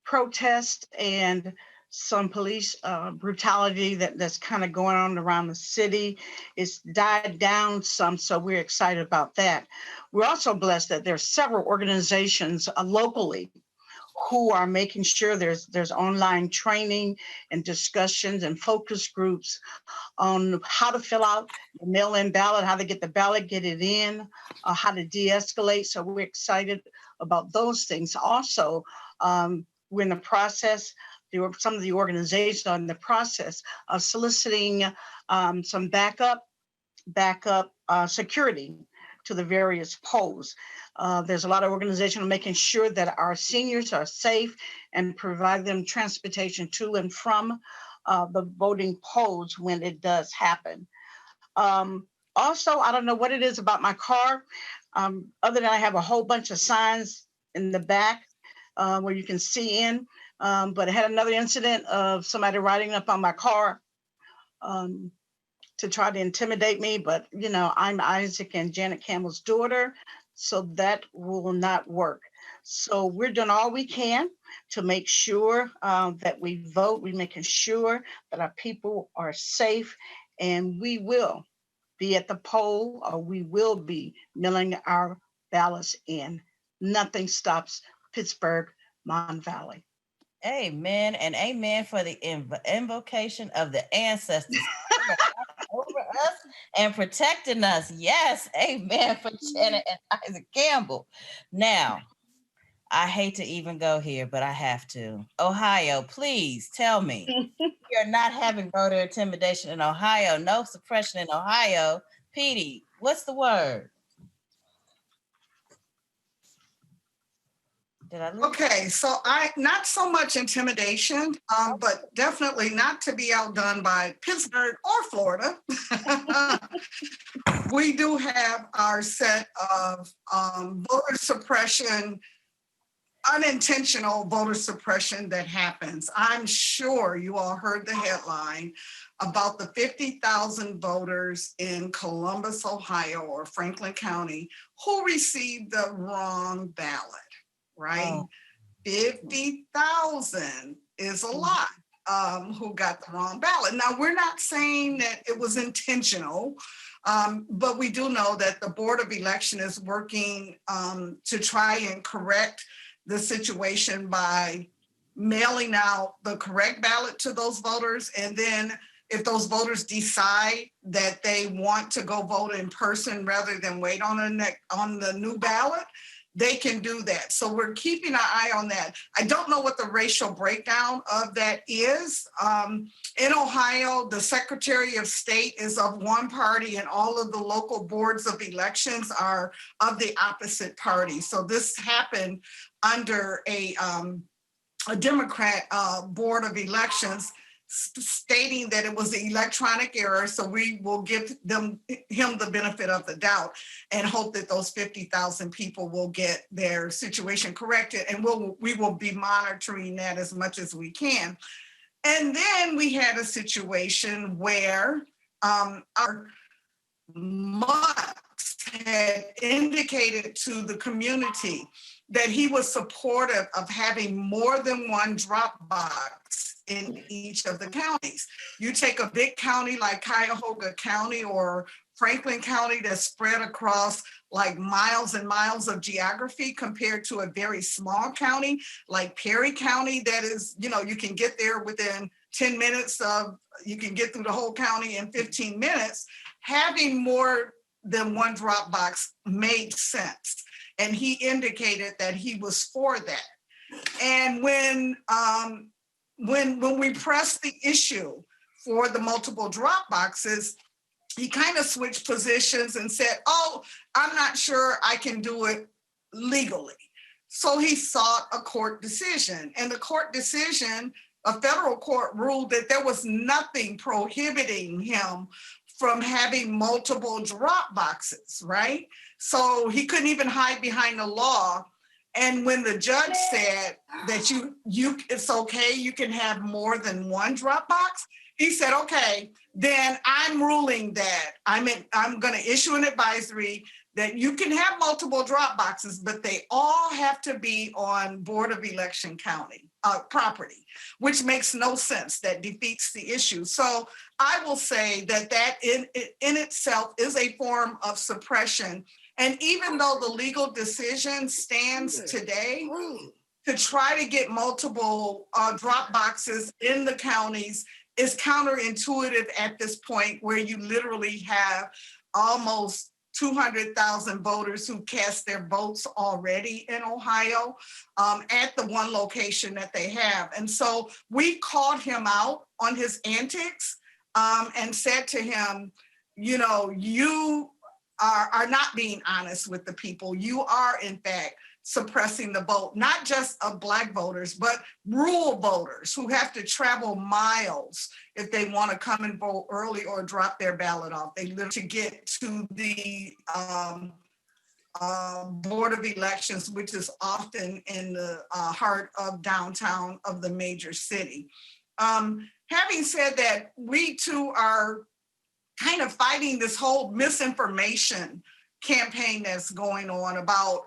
[SPEAKER 3] protest and some police brutality that's kind of going on around the city. It's died down some, so we're excited about that. We're also blessed that there's several organizations locally who are making sure there's online training and discussions and focus groups on how to fill out the mail-in ballot, how to get the ballot, get it in, how to de-escalate. So we're excited about those things. Also, we're in the process, some of the organizations are in the process of soliciting some backup security to the various polls. There's a lot of organizations making sure that our seniors are safe and provide them transportation to and from the voting polls when it does happen. Also, I don't know what it is about my car, other than I have a whole bunch of signs in the back where you can see in, but I had another incident of somebody riding up on my car to try to intimidate me, but I'm Isaac and Janet Campbell's daughter, so that will not work. So we're doing all we can to make sure that we vote. We're making sure that our people are safe, and we will be at the poll, or we will be mailing our ballots in. Nothing stops Pittsburgh, Mon Valley.
[SPEAKER 2] Amen and amen for the invocation of the ancestors over us and protecting us. Yes, amen for Janet and Isaac Campbell. Now, I hate to even go here, but I have to. Ohio, please tell me. You're not having voter intimidation in Ohio, no suppression in Ohio. Petey, what's the word? Did I lose?
[SPEAKER 4] Okay, so not so much intimidation, but definitely not to be outdone by Pittsburgh or Florida. We do have our set of voter suppression, unintentional voter suppression that happens. I'm sure you all heard the headline about the 50,000 voters in Columbus, Ohio, or Franklin County who received the wrong ballot. Right?
[SPEAKER 2] Oh.
[SPEAKER 4] 50,000 is a lot who got the wrong ballot. Now, we're not saying that it was intentional, but we do know that the Board of Election is working to try and correct the situation by mailing out the correct ballot to those voters. And then if those voters decide that they want to go vote in person rather than wait on the new ballot, they can do that. So we're keeping an eye on that. I don't know what the racial breakdown of that is. In Ohio, the Secretary of State is of one party and all of the local boards of elections are of the opposite party. So this happened under a Democrat board of elections, stating that it was an electronic error. So we will give him the benefit of the doubt and hope that those 50,000 people will get their situation corrected. And we will be monitoring that as much as we can. And then we had a situation where our Mutz had indicated to the community that he was supportive of having more than one drop box in each of the counties. You take a big county like Cuyahoga County or Franklin County that's spread across like miles and miles of geography compared to a very small county like Perry County that is, you can get there within 10 minutes you can get through the whole county in 15 minutes. Having more than one drop box made sense. And he indicated that he was for that. And when we pressed the issue for the multiple drop boxes, he kind of switched positions and said, oh, I'm not sure I can do it legally. So he sought a court decision. And the court decision, a federal court ruled that there was nothing prohibiting him from having multiple drop boxes, right? So he couldn't even hide behind the law. And when the judge said that you it's okay, you can have more than one drop box, he said, okay, then I'm ruling that I'm going to issue an advisory that you can have multiple drop boxes, but they all have to be on Board of Election county property, which makes no sense. That defeats the issue. So I will say that in itself is a form of suppression. And even though the legal decision stands today to try to get multiple drop boxes in the counties is counterintuitive at this point, where you literally have almost 200,000 voters who cast their votes already in Ohio at the one location that they have. And so we called him out on his antics and said to him, you are not being honest with the people. You are, in fact, suppressing the vote, not just of Black voters, but rural voters who have to travel miles if they want to come and vote early or drop their ballot off. They live to get to the Board of Elections, which is often in the heart of downtown of the major city. Having said that, we too are kind of fighting this whole misinformation campaign that's going on about,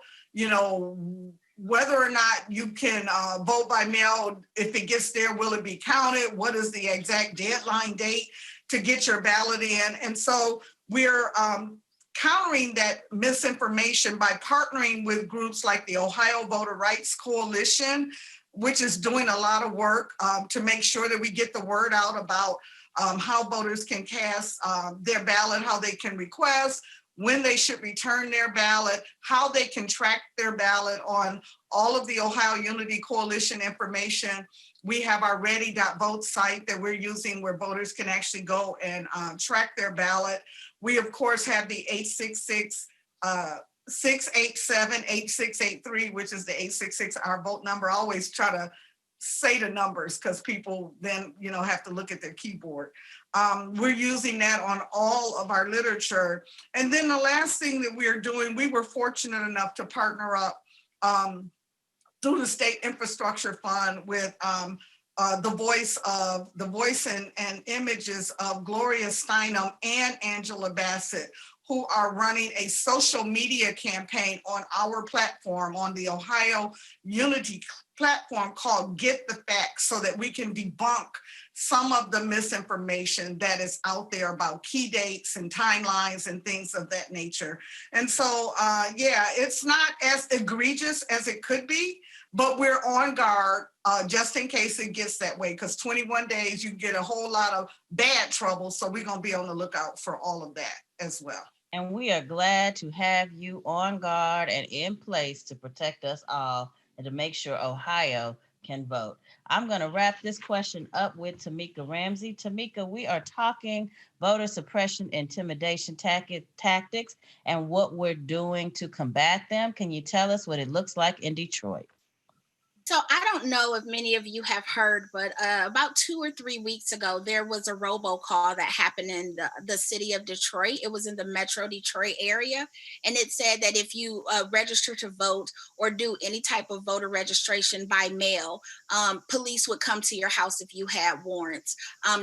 [SPEAKER 4] whether or not you can vote by mail. If it gets there, will it be counted? What is the exact deadline date to get your ballot in? And so we're countering that misinformation by partnering with groups like the Ohio Voter Rights Coalition, which is doing a lot of work to make sure that we get the word out about how voters can cast their ballot, how they can request, when they should return their ballot, how they can track their ballot on all of the Ohio Unity Coalition information. We have our ready.vote site that we're using where voters can actually go and track their ballot. We, of course, have the 866-687-8683, which is the 866 our vote number. I always try to say the numbers because people then have to look at their keyboard. We're using that on all of our literature. And then the last thing that we're doing, we were fortunate enough to partner up through the State Infrastructure Fund with the voice and images of Gloria Steinem and Angela Bassett, who are running a social media campaign on our platform, on the Ohio Unity platform called Get the Facts, so that we can debunk some of the misinformation that is out there about key dates and timelines and things of that nature. And so, it's not as egregious as it could be, but we're on guard just in case it gets that way, because 21 days, you get a whole lot of bad trouble. So we're going to be on the lookout for all of that as well.
[SPEAKER 2] And we are glad to have you on guard and in place to protect us all and to make sure Ohio can vote. I'm going to wrap this question up with Tamika Ramsey. Tamika, we are talking voter suppression, intimidation tactics, and what we're doing to combat them. Can you tell us what it looks like in Detroit?
[SPEAKER 10] So I don't know if many of you have heard, but about 2 or 3 weeks ago, there was a robocall that happened in the city of Detroit. It was in the Metro Detroit area. And it said that if you register to vote or do any type of voter registration by mail, police would come to your house if you had warrants.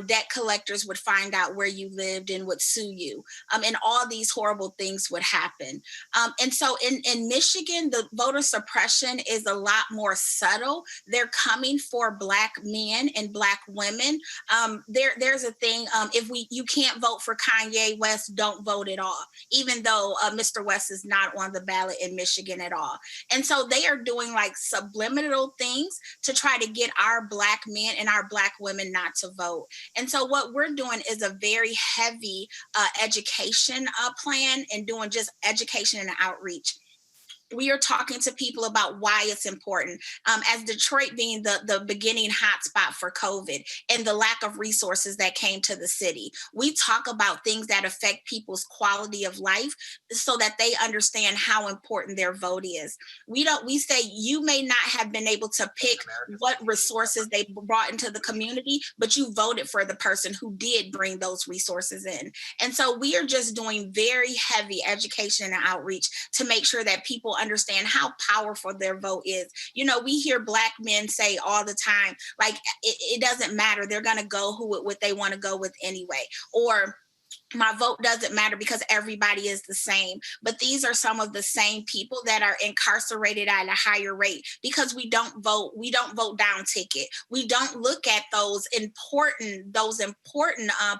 [SPEAKER 10] Debt collectors would find out where you lived and would sue you. And all these horrible things would happen. And so in Michigan, the voter suppression is a lot more subtle. They're coming for Black men and Black women. There's a thing, if you can't vote for Kanye West, don't vote at all, even though Mr. West is not on the ballot in Michigan at all. And so they are doing like subliminal things to try to get our Black men and our Black women not to vote. And so what we're doing is a very heavy education plan and doing just education and outreach. We are talking to people about why it's important. As Detroit being the beginning hotspot for COVID and the lack of resources that came to the city, we talk about things that affect people's quality of life so that they understand how important their vote is. We say you may not have been able to pick what resources they brought into the community, but you voted for the person who did bring those resources in. And so we are just doing very heavy education and outreach to make sure that people understand how powerful their vote is. You know, we hear Black men say all the time, like, it doesn't matter. They're going to go what they want to go with anyway. Or my vote doesn't matter because everybody is the same. But these are some of the same people that are incarcerated at a higher rate because we don't vote down ticket. We don't look at those important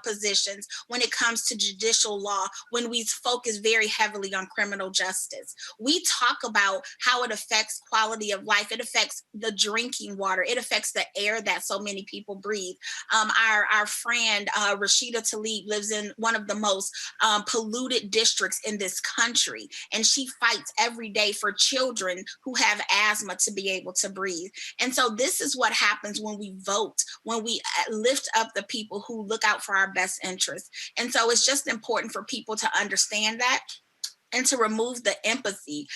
[SPEAKER 10] positions when it comes to judicial law, when we focus very heavily on criminal justice. We talk about how it affects quality of life. It affects the drinking water. It affects the air that so many people breathe. Our friend Rashida Tlaib lives in one of the most polluted districts in this country. And she fights every day for children who have asthma to be able to breathe. And so this is what happens when we vote, when we lift up the people who look out for our best interests. And so it's just important for people to understand that and to remove the empathy.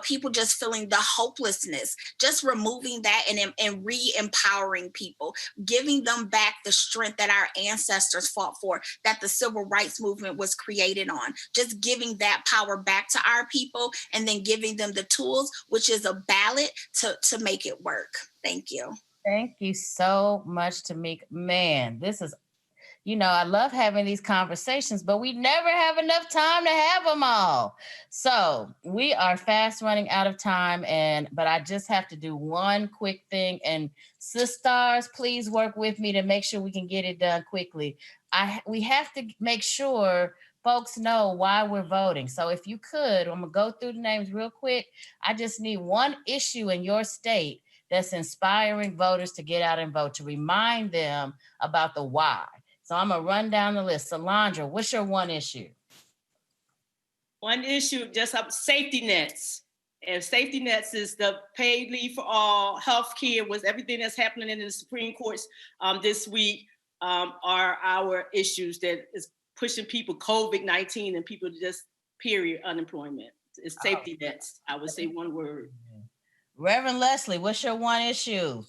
[SPEAKER 10] People just feeling the hopelessness, just removing that and re-empowering people, giving them back the strength that our ancestors fought for, that the civil rights movement was created on, just giving that power back to our people and then giving them the tools, which is a ballot to make it work. Thank you.
[SPEAKER 2] Thank you so much, Tamika. Man, this is, I love having these conversations, but we never have enough time to have them all. So we are fast running out of time, but I just have to do one quick thing. And sisters, please work with me to make sure we can get it done quickly. We have to make sure folks know why we're voting. So if you could, I'm gonna go through the names real quick. I just need one issue in your state that's inspiring voters to get out and vote, to remind them about the why. So I'm gonna run down the list. Solandra, what's your one issue?
[SPEAKER 5] One issue, just safety nets. And safety nets is the paid leave for all, healthcare, was everything that's happening in the Supreme Courts this week are our issues that is pushing people, COVID-19, and people just, period, unemployment. It's safety nets. I would say one word.
[SPEAKER 2] Reverend Leslie, what's your one issue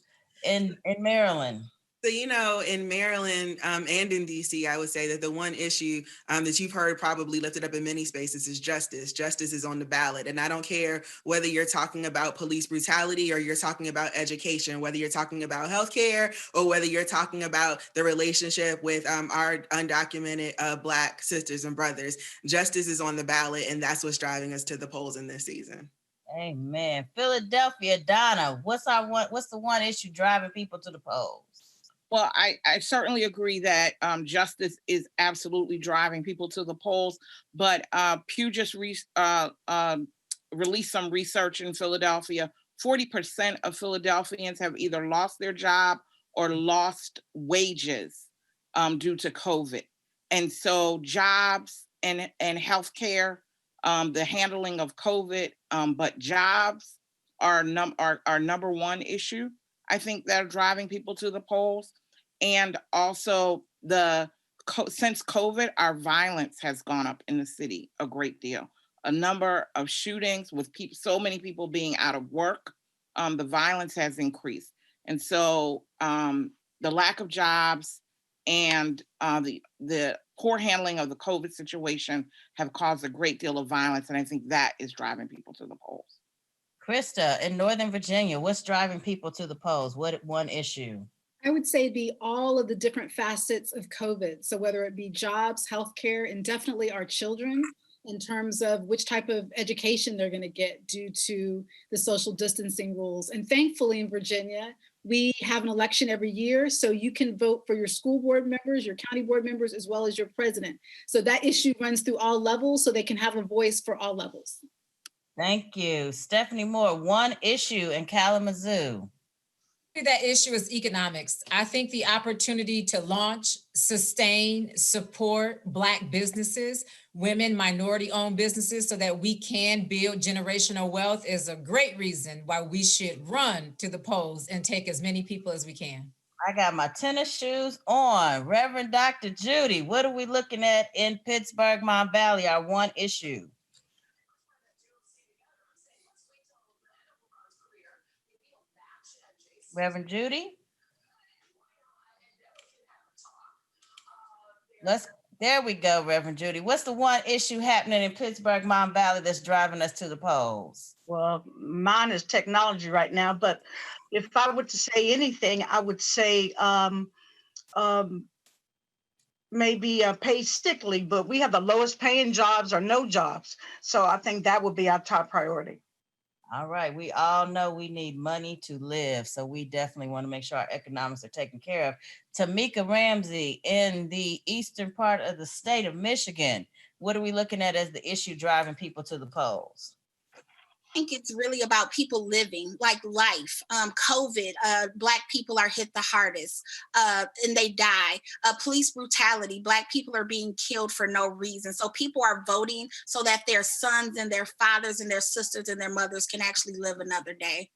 [SPEAKER 2] in Maryland?
[SPEAKER 7] So, in Maryland and in DC, I would say that the one issue that you've heard probably lifted up in many spaces is justice. Justice is on the ballot. And I don't care whether you're talking about police brutality or you're talking about education, whether you're talking about healthcare or whether you're talking about the relationship with our undocumented Black sisters and brothers. Justice is on the ballot, and that's what's driving us to the polls in this season.
[SPEAKER 2] Amen. Philadelphia, Donna, what's the one issue driving people to the polls?
[SPEAKER 6] Well, I certainly agree that justice is absolutely driving people to the polls, but Pew just released some research in Philadelphia. 40% of Philadelphians have either lost their job or lost wages due to COVID. And so jobs and healthcare, the handling of COVID, but jobs are number one issue, I think, that are driving people to the polls. And also since COVID, our violence has gone up in the city a great deal. A number of shootings with so many people being out of work, the violence has increased. And so the lack of jobs and the poor handling of the COVID situation have caused a great deal of violence. And I think that is driving people to the polls.
[SPEAKER 2] Krista, in Northern Virginia, what's driving people to the polls? What one issue?
[SPEAKER 8] I would say be all of the different facets of COVID. So whether it be jobs, healthcare, and definitely our children in terms of which type of education they're going to get due to the social distancing rules. And thankfully in Virginia, we have an election every year, so you can vote for your school board members, your county board members, as well as your president. So that issue runs through all levels, so they can have a voice for all levels.
[SPEAKER 2] Thank you. Stephanie Moore, one issue in Kalamazoo.
[SPEAKER 9] That issue is economics. I think the opportunity to launch, sustain, support Black businesses, women, minority-owned businesses, so that we can build generational wealth is a great reason why we should run to the polls and take as many people as we can.
[SPEAKER 2] I got my tennis shoes on. Reverend Dr. Judy, what are we looking at in Pittsburgh, Mon Valley, our one issue? Reverend Judy? There we go, Reverend Judy. What's the one issue happening in Pittsburgh, Mon Valley that's driving us to the polls?
[SPEAKER 3] Well, mine is technology right now, but if I were to say anything, I would say maybe paid sick leave, but we have the lowest paying jobs or no jobs. So I think that would be our top priority.
[SPEAKER 2] All right, we all know we need money to live, so we definitely want to make sure our economics are taken care of. Tamika Ramsey, in the eastern part of the state of Michigan, what are we looking at as the issue driving people to the polls?
[SPEAKER 10] I think it's really about people living like life. COVID, Black people are hit the hardest and they die. Police brutality, Black people are being killed for no reason. So people are voting so that their sons and their fathers and their sisters and their mothers can actually live another day.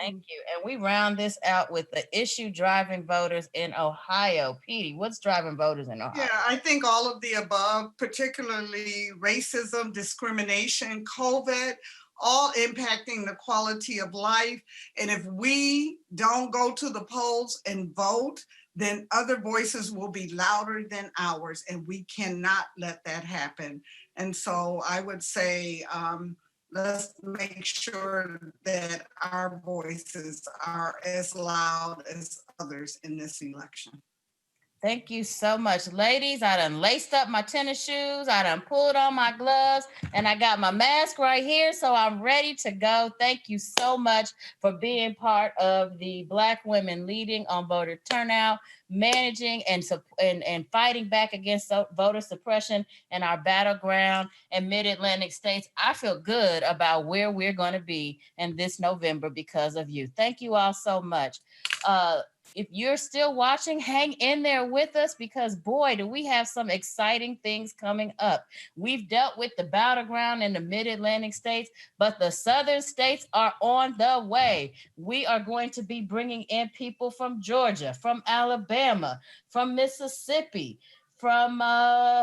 [SPEAKER 2] Thank you. And we round this out with the issue driving voters in Ohio. Petey, what's driving voters in Ohio?
[SPEAKER 4] Yeah, I think all of the above, particularly racism, discrimination, COVID, all impacting the quality of life. And if we don't go to the polls and vote, then other voices will be louder than ours, and we cannot let that happen. And so I would say, let's make sure that our voices are as loud as others in this election.
[SPEAKER 2] Thank you so much. Ladies, I done laced up my tennis shoes, I done pulled on my gloves, and I got my mask right here, so I'm ready to go. Thank you so much for being part of the Black women leading on voter turnout, managing and fighting back against voter suppression in our battleground and mid-Atlantic states. I feel good about where we're going to be in this November because of you. Thank you all so much. If you're still watching, hang in there with us because boy, do we have some exciting things coming up. We've dealt with the battleground in the mid-Atlantic states, but the southern states are on the way. We are going to be bringing in people from Georgia, from Alabama, from Mississippi, from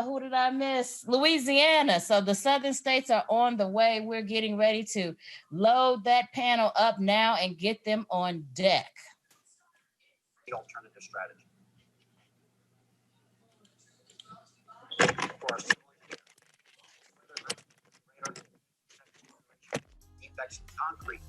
[SPEAKER 2] who did I miss? Louisiana. So the southern states are on the way. We're getting ready to load that panel up now and get them on deck.
[SPEAKER 11] Alternative strategy. Defects in concrete.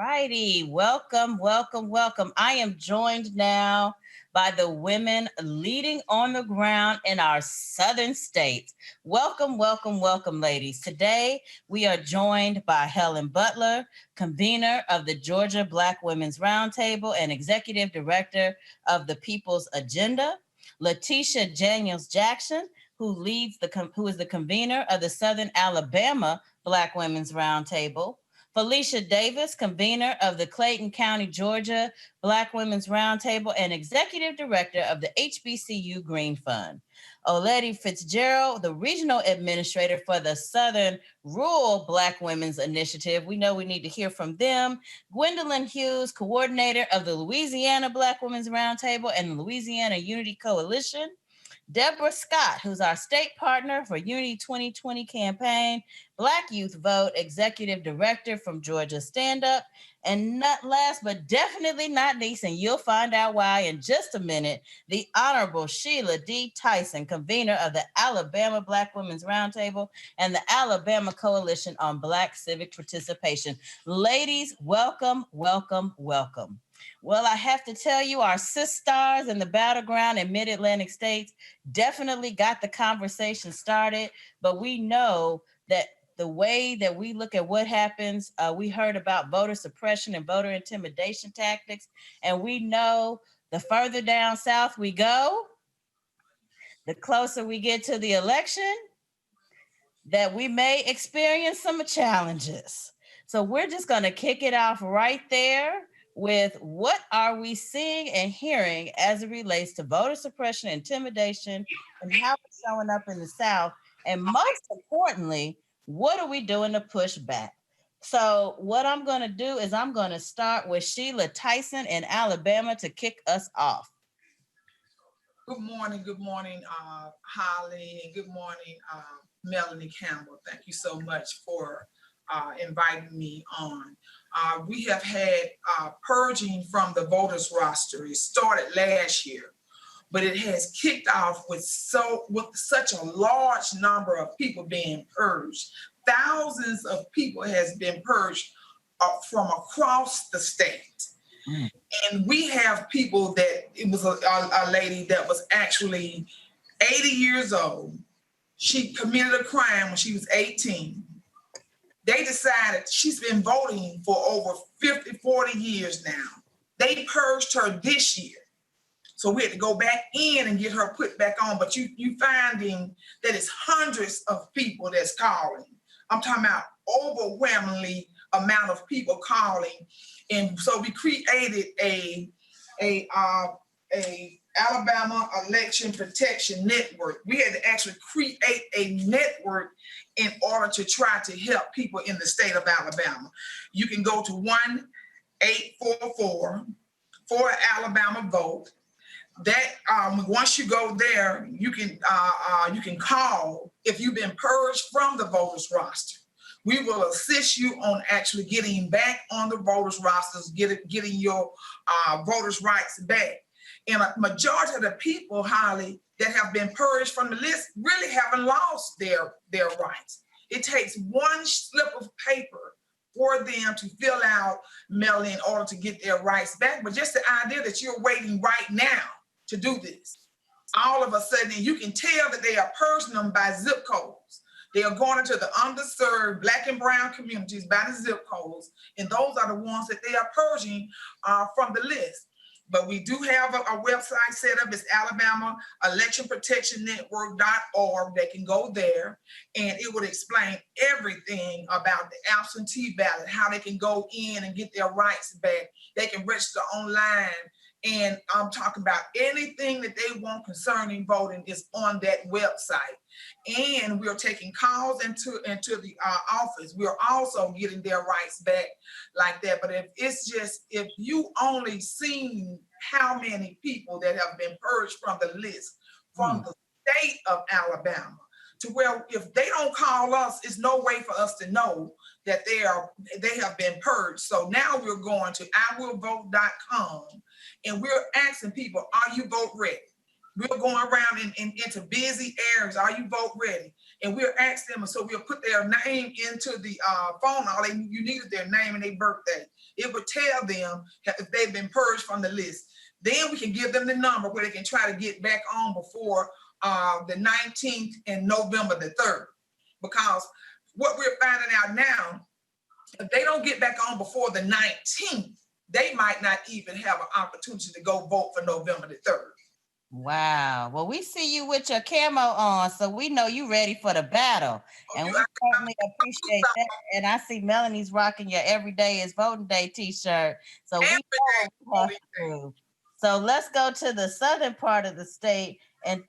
[SPEAKER 2] righty. Welcome, welcome, welcome. I am joined now by the women leading on the ground in our southern states. Welcome, welcome, welcome, ladies. Today, we are joined by Helen Butler, convener of the Georgia Black Women's Roundtable and executive director of the People's Agenda, Letitia Daniels Jackson, who is the convener of the Southern Alabama Black Women's Roundtable, Felicia Davis, convener of the Clayton County, Georgia Black Women's Roundtable and executive director of the HBCU Green Fund. Oleti Fitzgerald, the regional administrator for the Southern Rural Black Women's Initiative. We know we need to hear from them. Gwendolyn Hughes, coordinator of the Louisiana Black Women's Roundtable and the Louisiana Unity Coalition. Deborah Scott, who's our state partner for Unity 2020 campaign, Black Youth Vote executive director from Georgia Stand Up, and not last but definitely not least, and you'll find out why in just a minute, the Honorable Sheila D. Tyson, convener of the Alabama Black Women's Roundtable and the Alabama Coalition on Black Civic Participation. Ladies, welcome, welcome, welcome. Well, I have to tell you, our sisters in the Battleground and Mid-Atlantic states definitely got the conversation started, but we know that the way that we look at what happens, we heard about voter suppression and voter intimidation tactics, and we know the further down south we go, the closer we get to the election, that we may experience some challenges. So we're just going to kick it off right there with what are we seeing and hearing as it relates to voter suppression, intimidation, and how it's showing up in the South. And most importantly, what are we doing to push back? So what I'm going to do is I'm going to start with Sheila Tyson in Alabama to kick us off.
[SPEAKER 12] Good morning, Holly, and good morning, Melanie Campbell. Thank you so much for inviting me on. We have had purging from the voters roster. It started last year, but it has kicked off with such a large number of people being purged. Thousands of people has been purged from across the state. Mm. And we have people that, it was a lady that was actually 80 years old. She committed a crime when she was 18. They decided she's been voting for over 40 years now. They purged her this year. So we had to go back in and get her put back on. But you finding that it's hundreds of people that's calling. I'm talking about overwhelmingly amount of people calling. And so we created a Alabama Election Protection Network. We had to actually create a network in order to try to help people in the state of Alabama. You can go to 1-844-4-Alabama-VOTE. That once you go there, you can call if you've been purged from the voters roster. We will assist you on actually getting back on the voters rosters, getting your voters' rights back. And a majority of the people, Holly, that have been purged from the list really haven't lost their rights. It takes one slip of paper for them to fill out, Melanie, in order to get their rights back. But just the idea that you're waiting right now to do this, all of a sudden you can tell that they are purging them by zip codes. They are going into the underserved Black and brown communities by the zip codes, and those are the ones that they are purging from the list. But we do have a website set up. It's Alabama Election Protection Network.org. They can go there and it would explain everything about the absentee ballot, how they can go in and get their rights back. They can register online. And I'm talking about anything that they want concerning voting is on that website. And we're taking calls into the office. We're also getting their rights back like that. But if you only seen how many people that have been purged from the list from the state of Alabama, to where if they don't call us, it's no way for us to know that they have been purged. So now we're going to iwillvote.com and we're asking people, are you vote ready? We're going around into busy areas. Are you vote ready? And we'll ask them, and so we'll put their name into the phone. You needed their name and their birthday. It would tell them if they've been purged from the list. Then we can give them the number where they can try to get back on before the 19th and November the 3rd. Because what we're finding out now, if they don't get back on before the 19th, they might not even have an opportunity to go vote for November the 3rd.
[SPEAKER 2] Wow. Well, we see you with your camo on, so we know you ready for the battle. And we certainly appreciate that. And I see Melanie's rocking your Every Day is Voting Day t-shirt. So we know what we have to do. So let's go to the southern part of the state and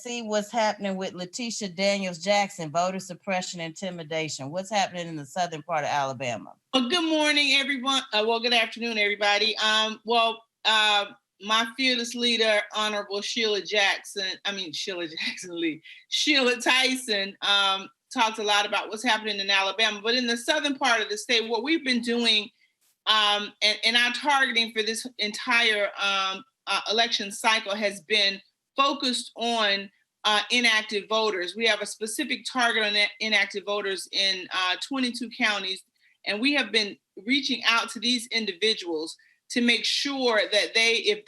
[SPEAKER 2] see what's happening with Letitia Daniels Jackson, voter suppression, intimidation. What's happening in the southern part of Alabama?
[SPEAKER 6] Well, good morning, everyone. Good afternoon, everybody. My fearless leader, Honorable Sheila Tyson, talked a lot about what's happening in Alabama, but in the southern part of the state, what we've been doing and our targeting for this entire election cycle has been focused on inactive voters. We have a specific target on inactive voters in 22 counties, and we have been reaching out to these individuals to make sure that if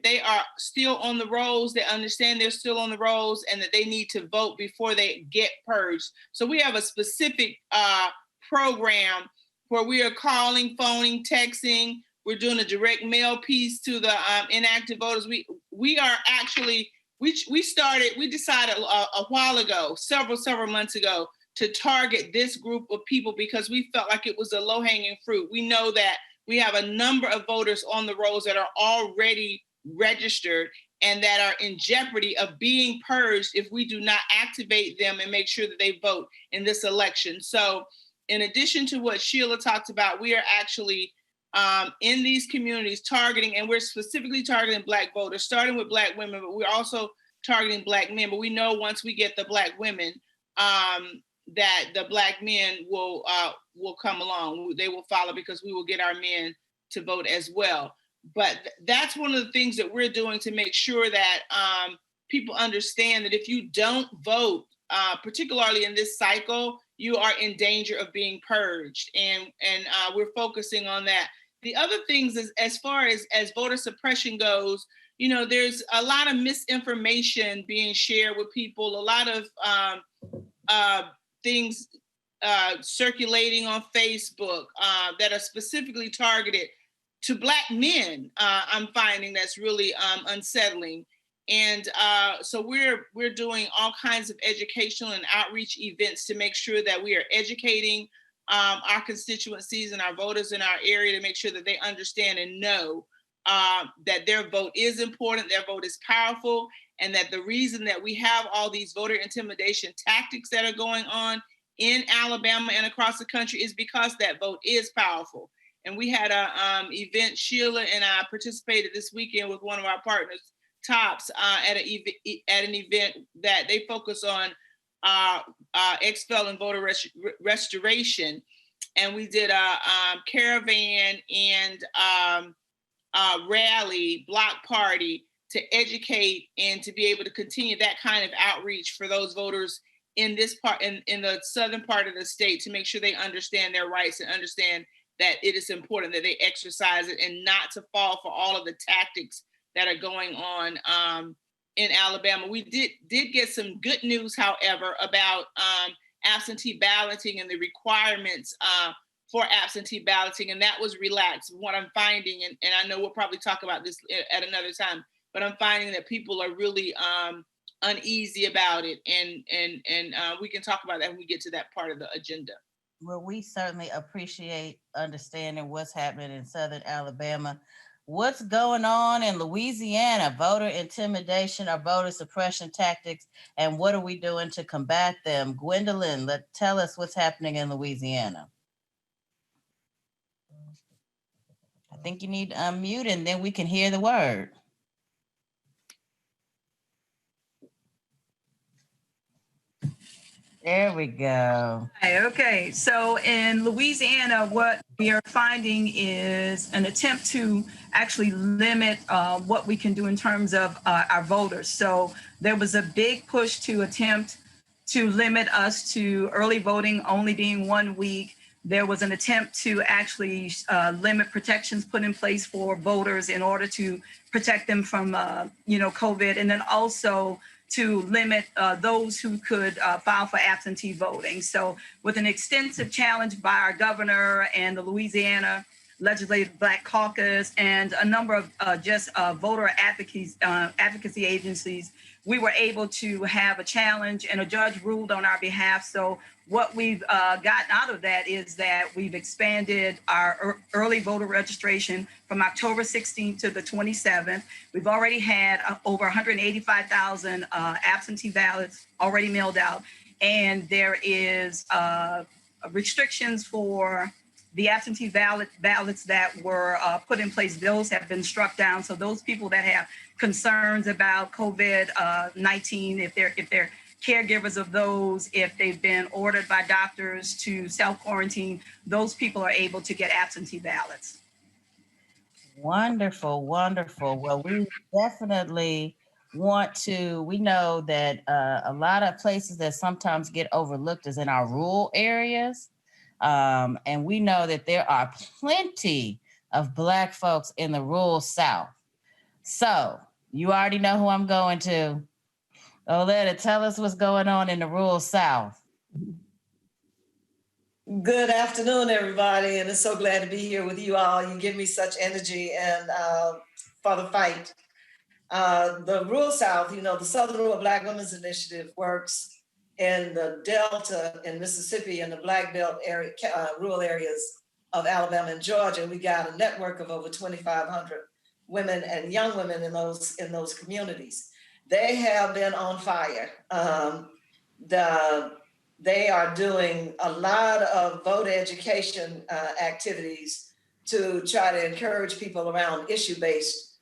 [SPEAKER 6] they are still on the rolls, they understand they're still on the rolls and that they need to vote before they get purged. So we have a specific program where we are calling, phoning, texting. We're doing a direct mail piece to the inactive voters. We decided a while ago, several months ago, to target this group of people because we felt like it was a low-hanging fruit. We know that we have a number of voters on the rolls that are already registered and that are in jeopardy of being purged if we do not activate them and make sure that they vote in this election. So in addition to what Sheila talked about, we are actually in these communities targeting, and we're specifically targeting Black voters, starting with Black women, but we're also targeting Black men. But we know once we get the Black women, that the Black men will come along. They will follow because we will get our men to vote as well. But that's one of the things that we're doing to make sure that people understand that if you don't vote, particularly in this cycle, you are in danger of being purged. And we're focusing on that. The other things is, as far as voter suppression goes, there's a lot of misinformation being shared with people, a lot of things circulating on Facebook that are specifically targeted to Black men. I'm finding that's really unsettling. And so we're doing all kinds of educational and outreach events to make sure that we are educating our constituencies and our voters in our area to make sure that they understand and know that their vote is important, their vote is powerful, and that the reason that we have all these voter intimidation tactics that are going on in Alabama and across the country is because that vote is powerful. And we had a event, Sheila and I participated this weekend with one of our partners, TOPS, at an event that they focus on ex-felon voter restoration. And we did a caravan and rally, block party to educate and to be able to continue that kind of outreach for those voters in this part, in the southern part of the state, to make sure they understand their rights and understand that it is important that they exercise it and not to fall for all of the tactics that are going on in Alabama. We did get some good news, however, about absentee balloting and the requirements for absentee balloting, and that was relaxed. What I'm finding, and I know we'll probably talk about this at another time, but I'm finding that people are really uneasy about it, and we can talk about that when we get to that part of the agenda.
[SPEAKER 2] Well, we certainly appreciate understanding what's happening in Southern Alabama. What's going on in Louisiana? Voter intimidation or voter suppression tactics, and what are we doing to combat them? Gwendolyn, tell us what's happening in Louisiana. I think you need to unmute and then we can hear the word. There we go.
[SPEAKER 13] Okay, so in Louisiana, what we are finding is an attempt to actually limit what we can do in terms of our voters. So there was a big push to attempt to limit us to early voting only being 1 week. There was an attempt to actually limit protections put in place for voters in order to protect them from, COVID, and then also to limit those who could file for absentee voting. So with an extensive challenge by our governor and the Louisiana Legislative Black Caucus and a number of voter advocacy agencies, we were able to have a challenge and a judge ruled on our behalf. So what we've gotten out of that is that we've expanded our early voter registration from October 16th to the 27th. We've already had over 185,000 absentee ballots already mailed out. And there is restrictions for the absentee ballots that were put in place. Those have been struck down. So those people that have concerns about COVID-19, if they're caregivers of those, if they've been ordered by doctors to self-quarantine, those people are able to get absentee ballots.
[SPEAKER 2] Wonderful, wonderful. Well, we definitely we know that a lot of places that sometimes get overlooked is in our rural areas. And we know that there are plenty of Black folks in the rural South. So you already know who I'm going to. Oleta, tell us what's going on in the rural South.
[SPEAKER 14] Good afternoon, everybody, and I'm so glad to be here with you all. You give me such energy and for the fight. The rural South, the Southern Rural Black Women's Initiative works in the Delta in Mississippi and the Black Belt area, rural areas of Alabama and Georgia. We got a network of over 2,500 women and young women in those communities. They have been on fire. They are doing a lot of voter education activities to try to encourage people around an issue-based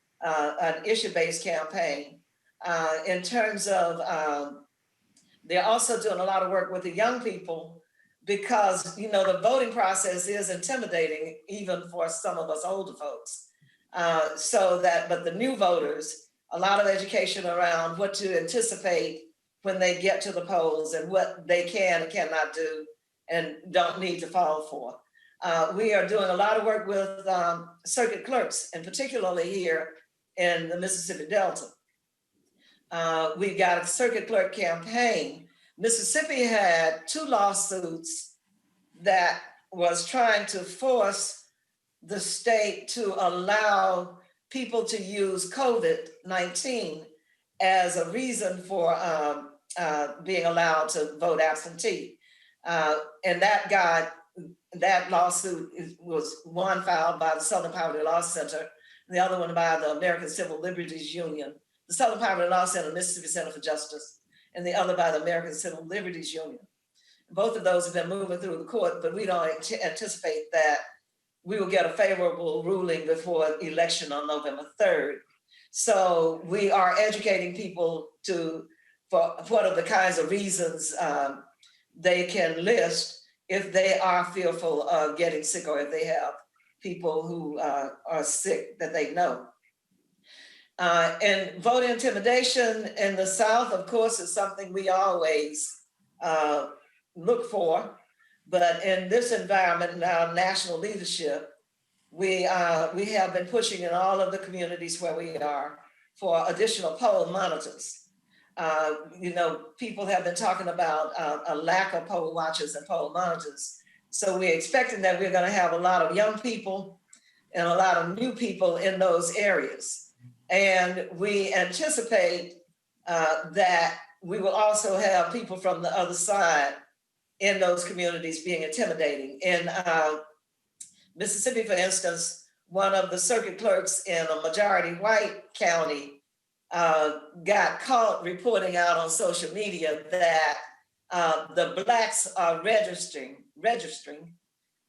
[SPEAKER 14] campaign. In terms of, they're also doing a lot of work with the young people because, the voting process is intimidating even for some of us older folks. But the new voters, a lot of education around what to anticipate when they get to the polls and what they can and cannot do and don't need to fall for. We are doing a lot of work with circuit clerks, and particularly here in the Mississippi Delta. We got a circuit clerk campaign. Mississippi had 2 lawsuits that was trying to force the state to allow people to use COVID-19 as a reason for being allowed to vote absentee. And that lawsuit was one filed by the Southern Poverty Law Center, the other one by the American Civil Liberties Union, the Southern Poverty Law Center, Mississippi Center for Justice, and the other by the American Civil Liberties Union. Both of those have been moving through the court, but we don't anticipate that we will get a favorable ruling before election on November 3rd. So we are educating people for what are the kinds of reasons they can list if they are fearful of getting sick or if they have people who are sick that they know. And voter intimidation in the South, of course, is something we always look for. But in this environment, in our national leadership, we have been pushing in all of the communities where we are for additional poll monitors. People have been talking about a lack of poll watchers and poll monitors. So we're expecting that we're going to have a lot of young people and a lot of new people in those areas. And we anticipate that we will also have people from the other side in those communities being intimidating. In Mississippi, for instance, one of the circuit clerks in a majority white county got caught reporting out on social media that the Blacks are registering.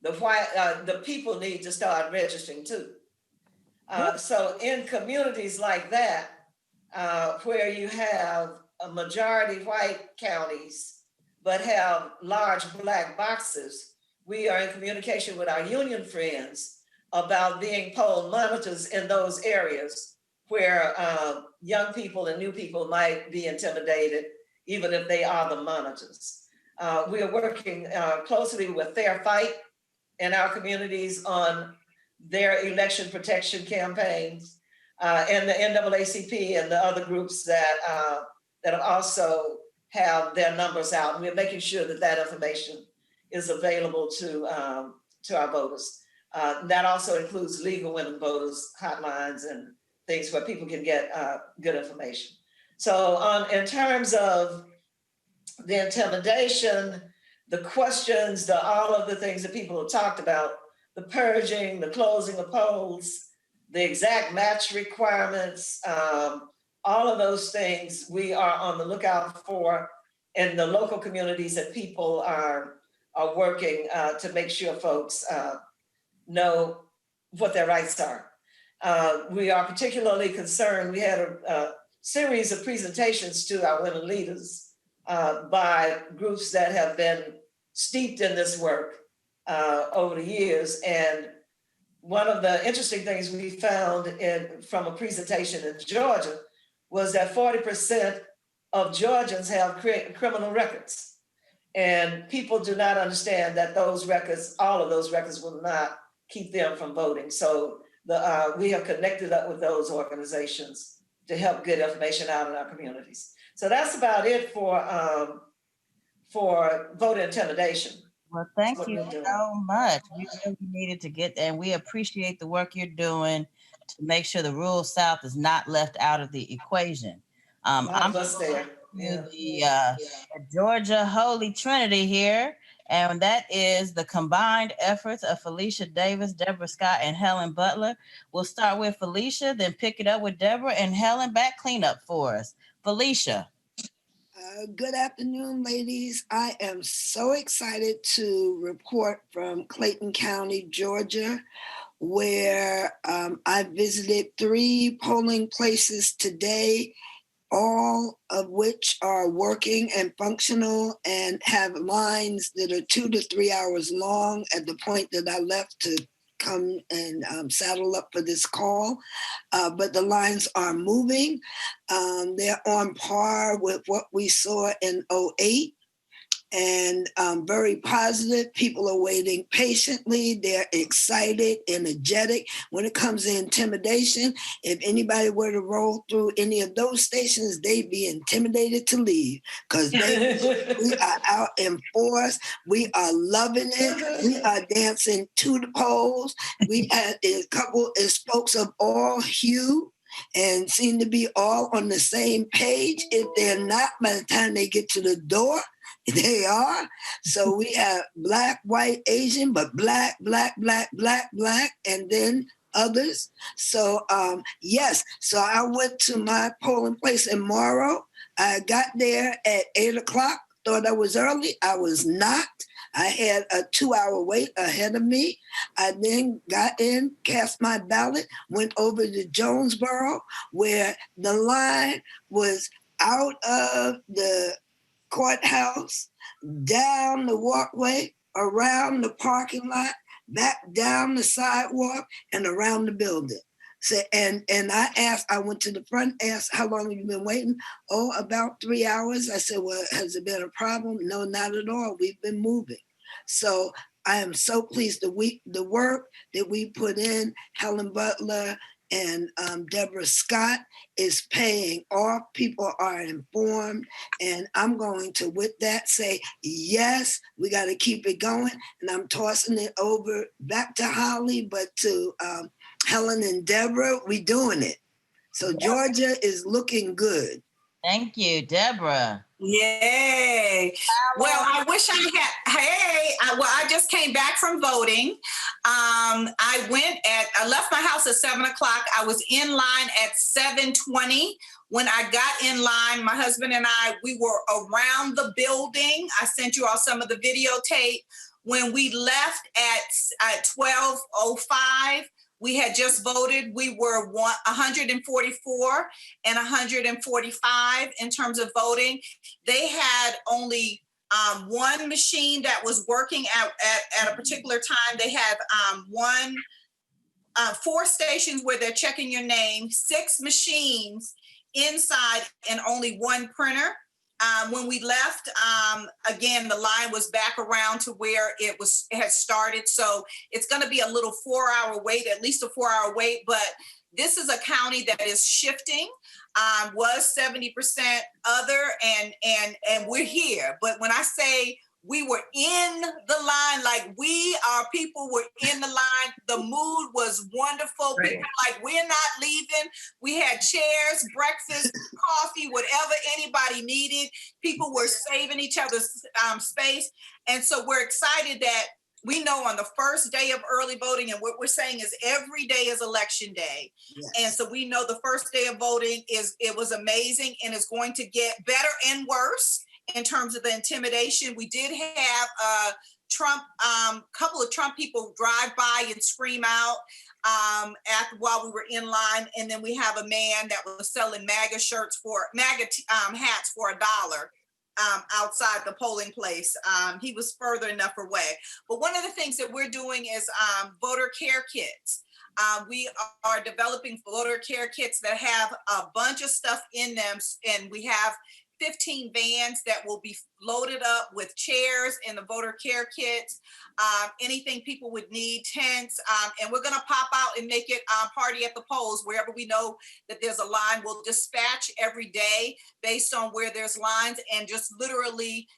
[SPEAKER 14] The people need to start registering too. So in communities like that, where you have a majority white counties, but have large black boxes, we are in communication with our union friends about being poll monitors in those areas where young people and new people might be intimidated, even if they are the monitors. We are working closely with Fair Fight in our communities on their election protection campaigns, and the NAACP and the other groups that also have their numbers out. And we're making sure that that information is available to our voters. That also includes legal women voters hotlines and things where people can get good information. So in terms of the intimidation, the questions, all of the things that people have talked about, the purging, the closing of polls, the exact match requirements, all of those things we are on the lookout for in the local communities that people are working to make sure folks know what their rights are. We are particularly concerned, we had a series of presentations to our women leaders by groups that have been steeped in this work over the years. And one of the interesting things we found from a presentation in Georgia was that 40% of Georgians have criminal records. And people do not understand that those records, all of those records, will not keep them from voting. So we have connected up with those organizations to help get information out in our communities. So that's about it for voter intimidation.
[SPEAKER 2] Well, thank you so much. We really needed to get there, and we appreciate the work you're doing to make sure the rural South is not left out of the equation. I'm
[SPEAKER 14] there.
[SPEAKER 2] The Georgia Holy Trinity here, and that is the combined efforts of Felicia Davis, Deborah Scott, and Helen Butler. We'll start with Felicia, then pick it up with Deborah, and Helen back cleanup for us. Felicia.
[SPEAKER 15] Good afternoon, ladies. I am so excited to report from Clayton County, Georgia, where I visited 3 polling places today, all of which are working and functional and have lines that are 2 to 3 hours long at the point that I left to come and saddle up for this call. But the lines are moving. They're on par with what we saw in 2008. And very positive. People are waiting patiently. They're excited, energetic. When it comes to intimidation, if anybody were to roll through any of those stations, they'd be intimidated to leave because we are out in force. We are loving it. We are dancing to the polls. We had a couple of folks of all hue and seem to be all on the same page. If they're not, by the time they get to the door, they are. So we have Black, white, Asian, but Black, and then others. So yes, so I went to my polling place in Morrow. I got there at 8 o'clock, thought I was early. I was not. I had a 2-hour wait ahead of me. I then got in, cast my ballot, went over to Jonesboro, where the line was out of the courthouse, down the walkway, around the parking lot, back down the sidewalk, and around the building. So, and I went to the front, asked, how long have you been waiting? Oh, about 3 hours. I said, well, has there been a problem? No, not at all. We've been moving. So I am so pleased the work that we put in, Helen Butler and Deborah Scott, is paying off. People are informed. And I'm going to, with that, say, yes, we got to keep it going. And I'm tossing it over back to Holly, but to Helen and Deborah, we doing it. So Georgia is looking good.
[SPEAKER 2] Thank you, Deborah.
[SPEAKER 16] Yay. Well, I wish I had, I just came back from voting. I left my house at 7 o'clock. I was in line at 7:20. When I got in line, my husband and I, we were around the building. I sent you all some of the videotape. When we left at 12:05, we had just voted. We were 144 and 145 in terms of voting. They had only one machine that was working at a particular time. They have 4 stations where they're checking your name, 6 machines inside, and only 1 printer. When we left, again, the line was back around to where it had started. So it's going to be a little 4-hour wait, at least a 4-hour wait. But this is a county that is shifting. Was 70% other, and we're here. But when I say we were in the line, like our people were in the line, the mood was wonderful.
[SPEAKER 12] Right.
[SPEAKER 16] People were like, we're not leaving. We had chairs, breakfast, coffee, whatever anybody needed. People were saving each other's space. And so we're excited that we know on the first day of early voting, and what we're saying is every day is election day. Yes. And so we know the first day of voting it was amazing, and it's going to get better and worse in terms of the intimidation. We did have couple of Trump people drive by and scream out while we were in line. And then we have a man that was selling MAGA hats for $1 outside the polling place. He was further enough away. But one of the things that we're doing is voter care kits. We are developing voter care kits that have a bunch of stuff in them, and we have 15 vans that will be loaded up with chairs and the voter care kits, anything people would need, tents, and we're going to pop out and make it party at the polls wherever we know that there's a line. We'll dispatch every day based on where there's lines, and just literally,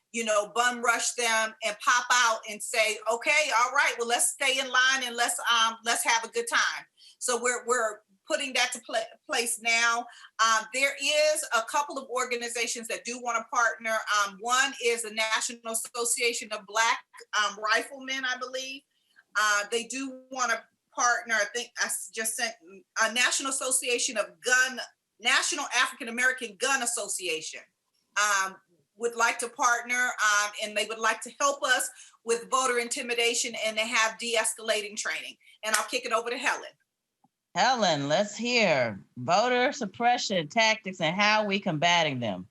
[SPEAKER 16] bum rush them and pop out and say, okay, all right, well, let's stay in line and let's have a good time. So we're putting that to place now. There is a couple of organizations that do want to partner. One is the National Association of Black Riflemen, I believe. They do want to partner. I think I just sent a National Association of National African American Gun Association would like to partner, and they would like to help us with voter intimidation, and they have de-escalating training. And I'll kick it over to Helen.
[SPEAKER 2] Helen, let's hear voter suppression tactics and how we combating them.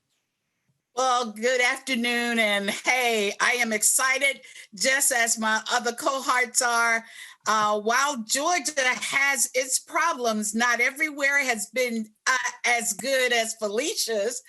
[SPEAKER 17] Well, good afternoon, and hey, I am excited, just as my other cohorts are. While Georgia has its problems, not everywhere has been as good as Felicia's,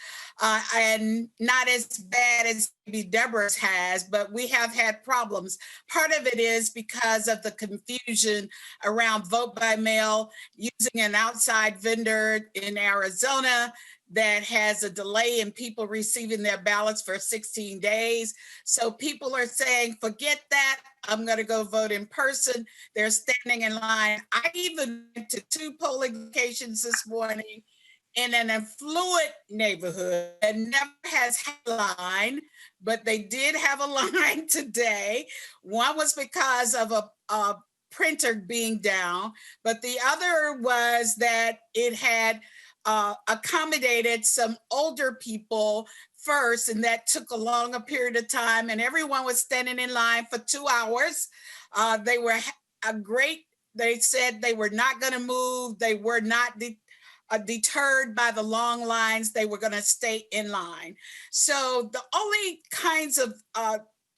[SPEAKER 17] and not as bad as maybe Deborah's has, but we have had problems. Part of it is because of the confusion around vote by mail, using an outside vendor in Arizona that has a delay in people receiving their ballots for 16 days. So people are saying, forget that, I'm gonna go vote in person. They're standing in line. I even went to 2 polling locations this morning in an affluent neighborhood that never has had a line, but they did have a line today. One was because of a printer being down, but the other was that it had accommodated some older people first, and that took a longer period of time, and everyone was standing in line for 2 hours. They were great. They said they were not going to move. They were not deterred by the long lines. They were going to stay in line. So the only kinds of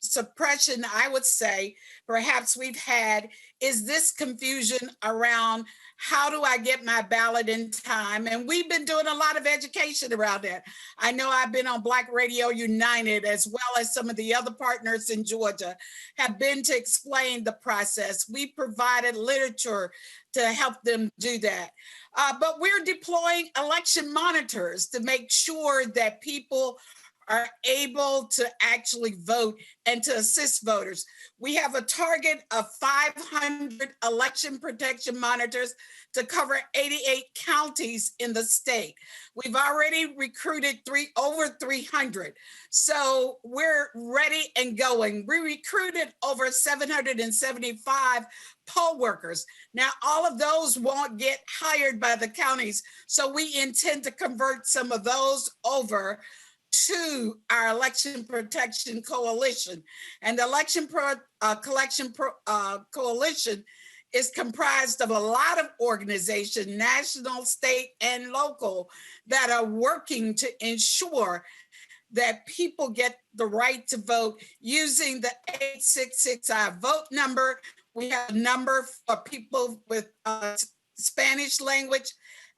[SPEAKER 17] suppression, I would say, perhaps we've had is this confusion around how do I get my ballot in time? And we've been doing a lot of education around that. I know I've been on Black Radio United, as well as some of the other partners in Georgia have been to explain the process. We provided literature to help them do that. But we're deploying election monitors to make sure that people are able to actually vote and to assist voters. We have a target of 500 election protection monitors to cover 88 counties in the state. We've already recruited over 300. So we're ready and going. We recruited over 775 poll workers. Now, all of those won't get hired by the counties. So we intend to convert some of those over to our Election Protection Coalition. And the Election Coalition is comprised of a lot of organizations, national, state, and local, that are working to ensure that people get the right to vote using the 866I vote number. We have a number for people with Spanish language,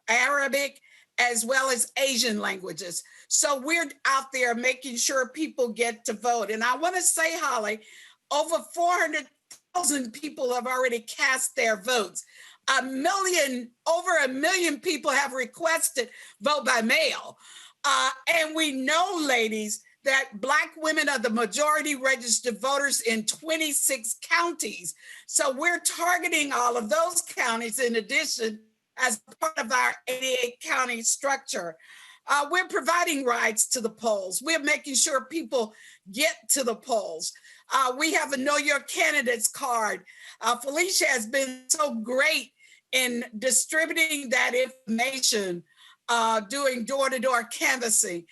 [SPEAKER 17] Arabic, as well as Asian languages. So we're out there making sure people get to vote. And I want to say, Holly, over 400,000 people have already cast their votes. Over a million people have requested vote by mail. And we know, ladies, that Black women are the majority registered voters in 26 counties. So we're targeting all of those counties in addition as part of our 88 county structure. We're providing rides to the polls. We're making sure people get to the polls. We have a Know Your Candidates card. Felicia has been so great in distributing that information, doing door-to-door canvassing.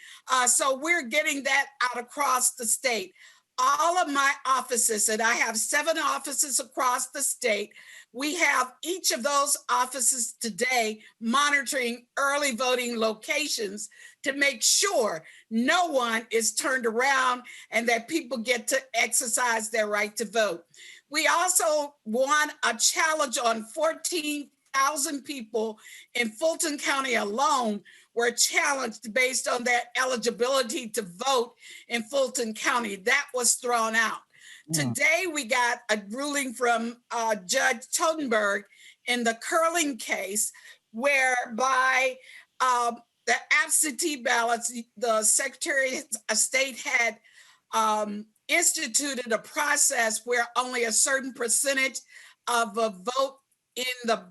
[SPEAKER 17] So we're getting that out across the state. All of my offices, and I have 7 offices across the state, we have each of those offices today monitoring early voting locations to make sure no one is turned around and that people get to exercise their right to vote. We also won a challenge on 14,000 people in Fulton County alone were challenged based on their eligibility to vote in Fulton County. That was thrown out. Today, we got a ruling from Judge Totenberg in the curling case, whereby the absentee ballots, the Secretary of State had instituted a process where only a certain percentage of a vote in the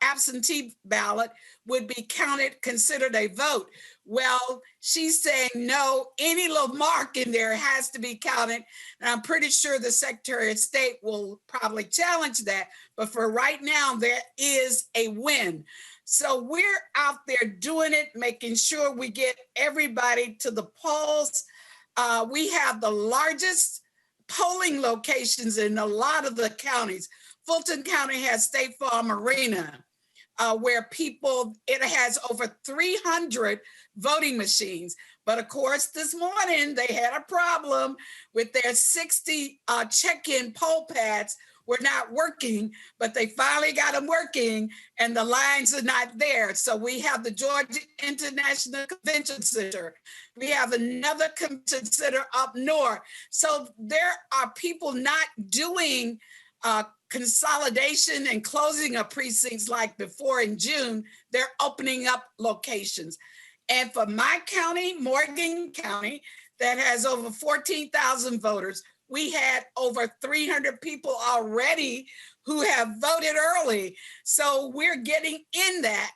[SPEAKER 17] absentee ballot would be counted, considered a vote. Well, she's saying no, any little mark in there has to be counted. And I'm pretty sure the Secretary of State will probably challenge that. But for right now, there is a win. So we're out there doing it, making sure we get everybody to the polls. We have the largest polling locations in a lot of the counties. Fulton County has State Farm Arena, where it has over 300 voting machines. But of course, this morning they had a problem with their 60 check-in poll pads were not working, but they finally got them working and the lines are not there. So we have the Georgia International Convention Center. We have another convention center up north. So there are people not doing consolidation and closing of precincts like before in June. They're opening up locations. And for my county, Morgan County, that has over 14,000 voters, we had over 300 people already who have voted early. So we're getting in that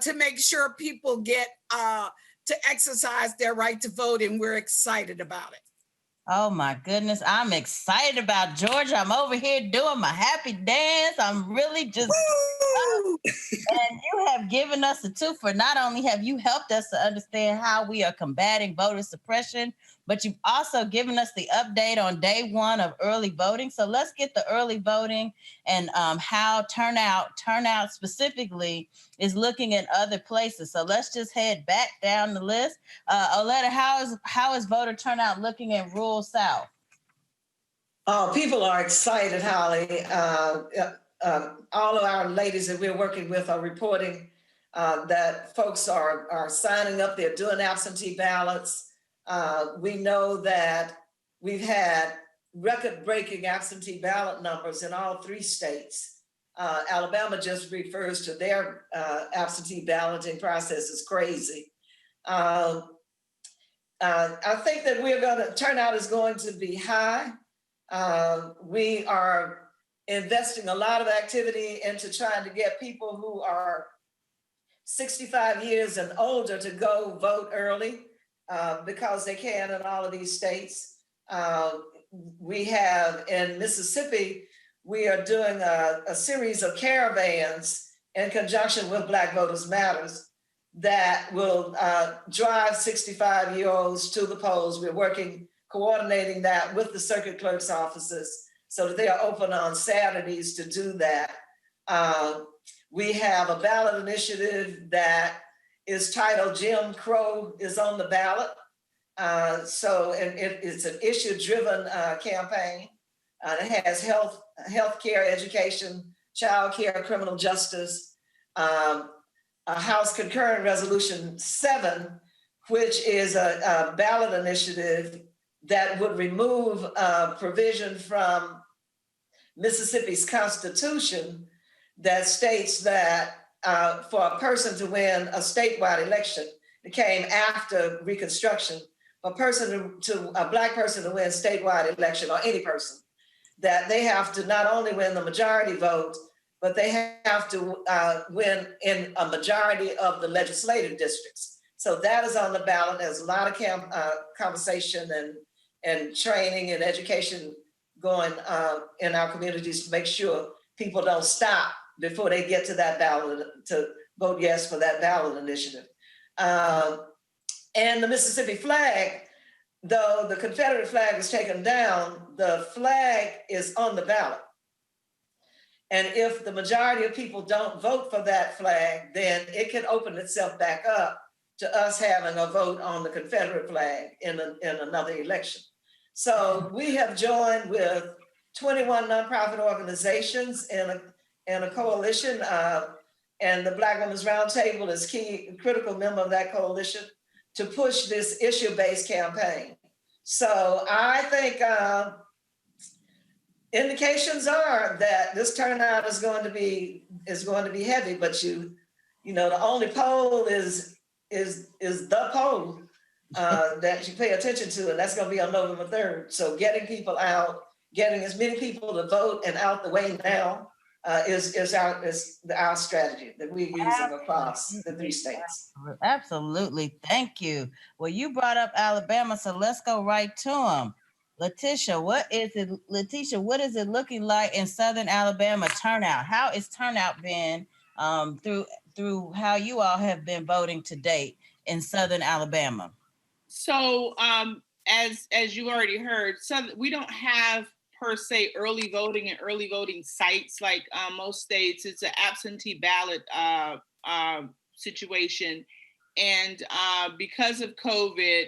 [SPEAKER 17] to make sure people get to exercise their right to vote, and we're excited about it.
[SPEAKER 2] Oh my goodness, I'm excited about Georgia. I'm over here doing my happy dance. I'm really just, and you have given us a tooth for not only have you helped us to understand how we are combating voter suppression, but you've also given us the update on day 1 of early voting. So let's get the early voting and how turnout specifically is looking at other places. So let's just head back down the list. Oleta, how is voter turnout looking in rural South?
[SPEAKER 14] Oh, people are excited, Holly. All of our ladies that we're working with are reporting that folks are signing up. They're doing absentee ballots. We know that we've had record-breaking absentee ballot numbers in all 3 states. Alabama just refers to their absentee balloting process as crazy. I think that turnout is going to be high. We are investing a lot of activity into trying to get people who are 65 years and older to go vote early because they can in all of these states. We have in Mississippi, we are doing a series of caravans in conjunction with Black Voters Matters that will drive 65-year-olds to the polls. We're coordinating that with the circuit clerk's offices so that they are open on Saturdays to do that. We have a ballot initiative that is titled Jim Crow is on the Ballot. And it's an issue-driven campaign. It has health care, education, child care, criminal justice, House Concurrent Resolution 7, which is a ballot initiative that would remove provision from Mississippi's Constitution that states that for a person to win a statewide election, it came after Reconstruction, a Black person to win statewide election, or any person, that they have to not only win the majority vote, but they have to win in a majority of the legislative districts. So that is on the ballot. There's a lot of conversation and training and education going in our communities to make sure people don't stop before they get to that ballot to vote yes for that ballot initiative. And the Mississippi flag, though the Confederate flag was taken down, the flag is on the ballot. And if the majority of people don't vote for that flag, then it can open itself back up to us having a vote on the Confederate flag in another election. So we have joined with 21 nonprofit organizations in a coalition, and the Black Women's Roundtable is a critical member of that coalition to push this issue-based campaign. So I think indications are that this turnout is going to be heavy, but you know the only poll is the poll that you pay attention to, and that's going to be on November 3rd. So getting people out, getting as many people to vote and out the way now is our strategy that we're using across the 3 states.
[SPEAKER 2] Absolutely. Thank you. Well, you brought up Alabama, so let's go right to them. Letitia, what is it looking like in Southern Alabama turnout? How is turnout been through how you all have been voting to date in Southern Alabama?
[SPEAKER 6] So as you already heard, we don't have per se early voting and early voting sites like most states. It's an absentee ballot situation. And because of COVID,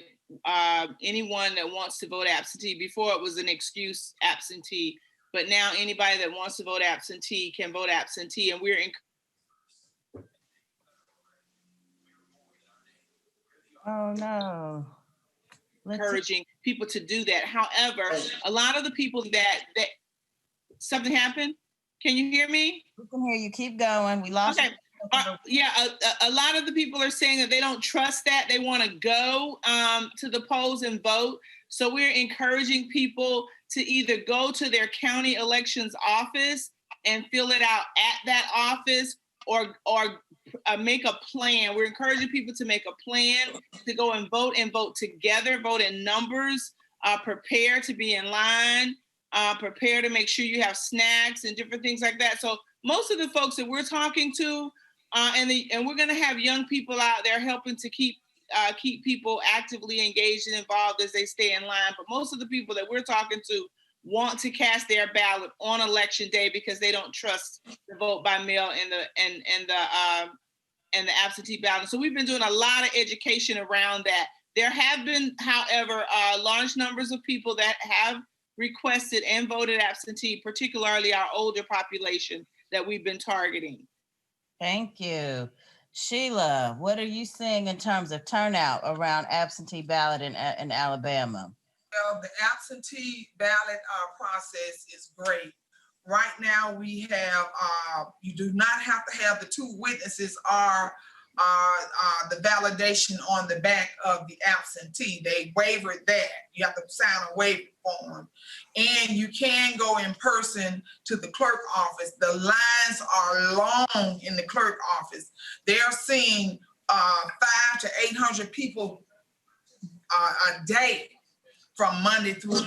[SPEAKER 6] anyone that wants to vote absentee, before it was an excuse absentee, but now anybody that wants to vote absentee can vote absentee. And we're encouraging people to do that. However, a lot of the people that something happened. Can you hear me?
[SPEAKER 2] We can hear you. Keep going. We lost.
[SPEAKER 6] Okay. A lot of the people are saying that they don't trust that. They want to go to the polls and vote. So we're encouraging people to either go to their county elections office and fill it out at that office, or make a plan. We're encouraging people to make a plan to go and vote together, vote in numbers, prepare to be in line, prepare to make sure you have snacks and different things like that. So most of the folks that we're talking to, and we're going to have young people out there helping to keep people actively engaged and involved as they stay in line. But most of the people that we're talking to want to cast their ballot on election day because they don't trust the vote by mail and the absentee ballot. So we've been doing a lot of education around that. There have been, however, large numbers of people that have requested and voted absentee, particularly our older population that we've been targeting.
[SPEAKER 2] Thank you. Sheila, what are you seeing in terms of turnout around absentee ballot in Alabama?
[SPEAKER 12] Well, the absentee ballot process is great. Right now, we have, you do not have to have the 2 witnesses or the validation on the back of the absentee. They wavered that. You have to sign a waiver form. And you can go in person to the clerk office. The lines are long in the clerk office. They're seeing 500 to 800 people a day from Monday through.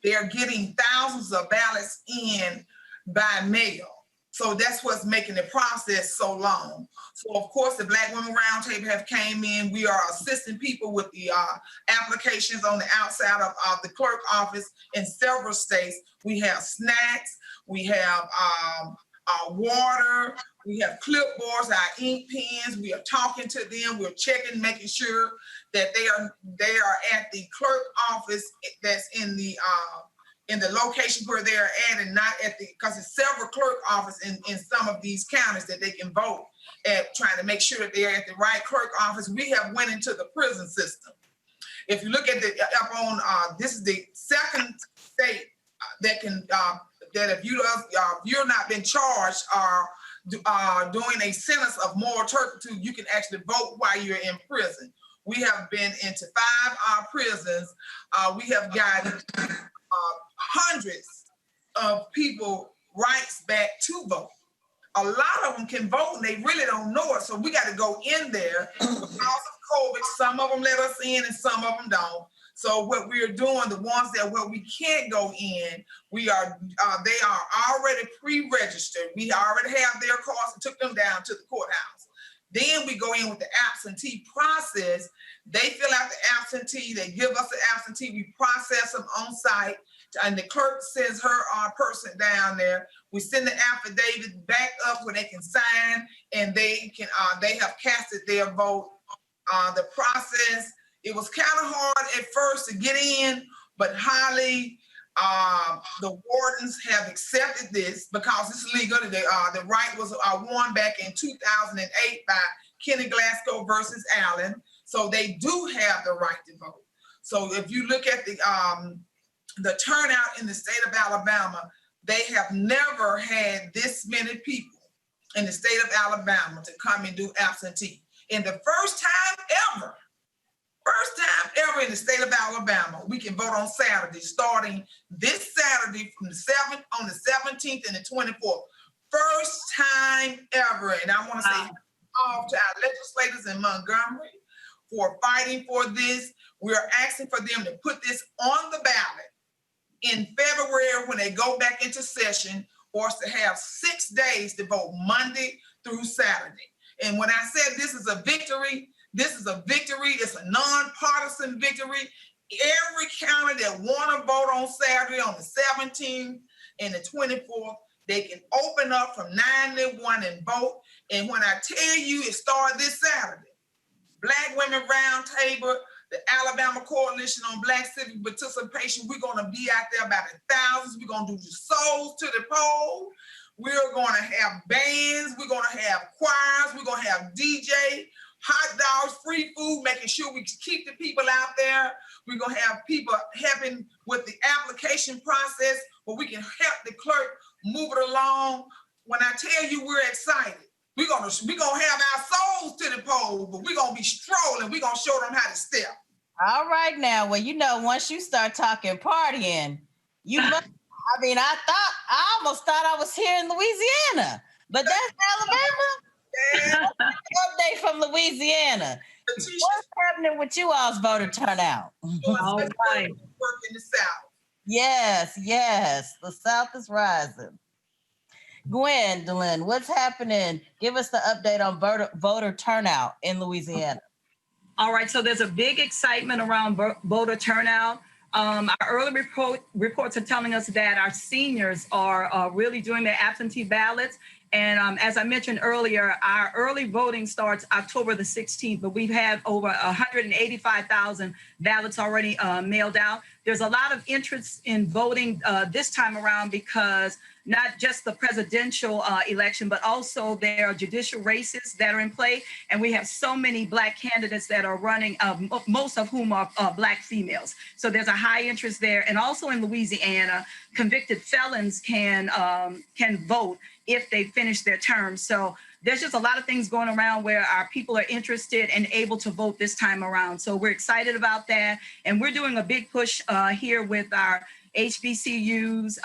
[SPEAKER 12] They're getting thousands of ballots in by mail. So that's what's making the process so long. So of course, the Black Women Roundtable have came in. We are assisting people with the applications on the outside of the clerk office in several states. We have snacks, we have water, we have clipboards, our ink pens. We are talking to them. We're checking, making sure that they are at the clerk office that's in the location where they're at, and not at the, because it's several clerk office in some of these counties that they can vote at, trying to make sure that they're at the right clerk office. We have went into the prison system. If you look at the up on this is the second state that can that if you're not been charged or doing a sentence of moral turpitude, you can actually vote while you're in prison. We have been into 5 prisons. We have gotten hundreds of people rights back to vote. A lot of them can vote and they really don't know it. So we got to go in there because of COVID. Some of them let us in and some of them don't. So what we are doing, the ones that where we can't go in, they are already pre-registered. We already have their cards and took them down to the courthouse. Then we go in with the absentee process. They fill out the absentee, they give us the absentee, we process them on site, and the clerk sends her person down there. We send the affidavit back up where they can sign, and they have casted their vote. The process, it was kind of hard at first to get in, but highly, the wardens have accepted this because it's legal. The right was won back in 2008 by Kenny Glasgow versus Allen. So they do have the right to vote. So if you look at the turnout in the state of Alabama, they have never had this many people in the state of Alabama to come and do absentee. And the first time ever in the state of Alabama, we can vote on Saturday, starting this Saturday from the 7th on the 17th and the 24th. First time ever. And I want to say off to our legislators in Montgomery for fighting for this. We're asking for them to put this on the ballot in February when they go back into session, for us to have 6 days to vote Monday through Saturday. And when I said this is a victory, this is a victory. It's a nonpartisan victory. Every county that want to vote on Saturday on the 17th and the 24th, they can open up from 9 to 1 and vote. And when I tell you it started this Saturday, Black Women Roundtable, the Alabama Coalition on Black Civic Participation, we're going to be out there by the thousands. We're going to do the souls to the poll. We're going to have bands. We're going to have choirs. We're going to have DJ, hot dogs, free food, making sure we keep the people out there. We're going to have people helping with the application process where we can help the clerk move it along. When I tell you we're excited, we're gonna have our souls to the poll, but we're gonna be strolling. We're gonna show them how to step.
[SPEAKER 2] All right now. Well, once you start talking partying, you must. I almost thought I was here in Louisiana, but that's Alabama. Yeah. Update from Louisiana. What's happening with you all's voter turnout?
[SPEAKER 12] All right. Work in the South.
[SPEAKER 2] Yes. The South is rising. Gwendolyn, what's happening? Give us the update on voter turnout in Louisiana.
[SPEAKER 13] All right, so there's a big excitement around voter turnout. Our early reports are telling us that our seniors are really doing their absentee ballots. And as I mentioned earlier, our early voting starts October the 16th, but we've had over 185,000 ballots already mailed out. There's a lot of interest in voting this time around because not just the presidential election, but also there are judicial races that are in play. And we have so many Black candidates that are running, most of whom are Black females. So there's a high interest there. And also in Louisiana, convicted felons can vote if they finish their term. So there's just a lot of things going around where our people are interested and able to vote this time around. So we're excited about that. And we're doing a big push here with our HBCUs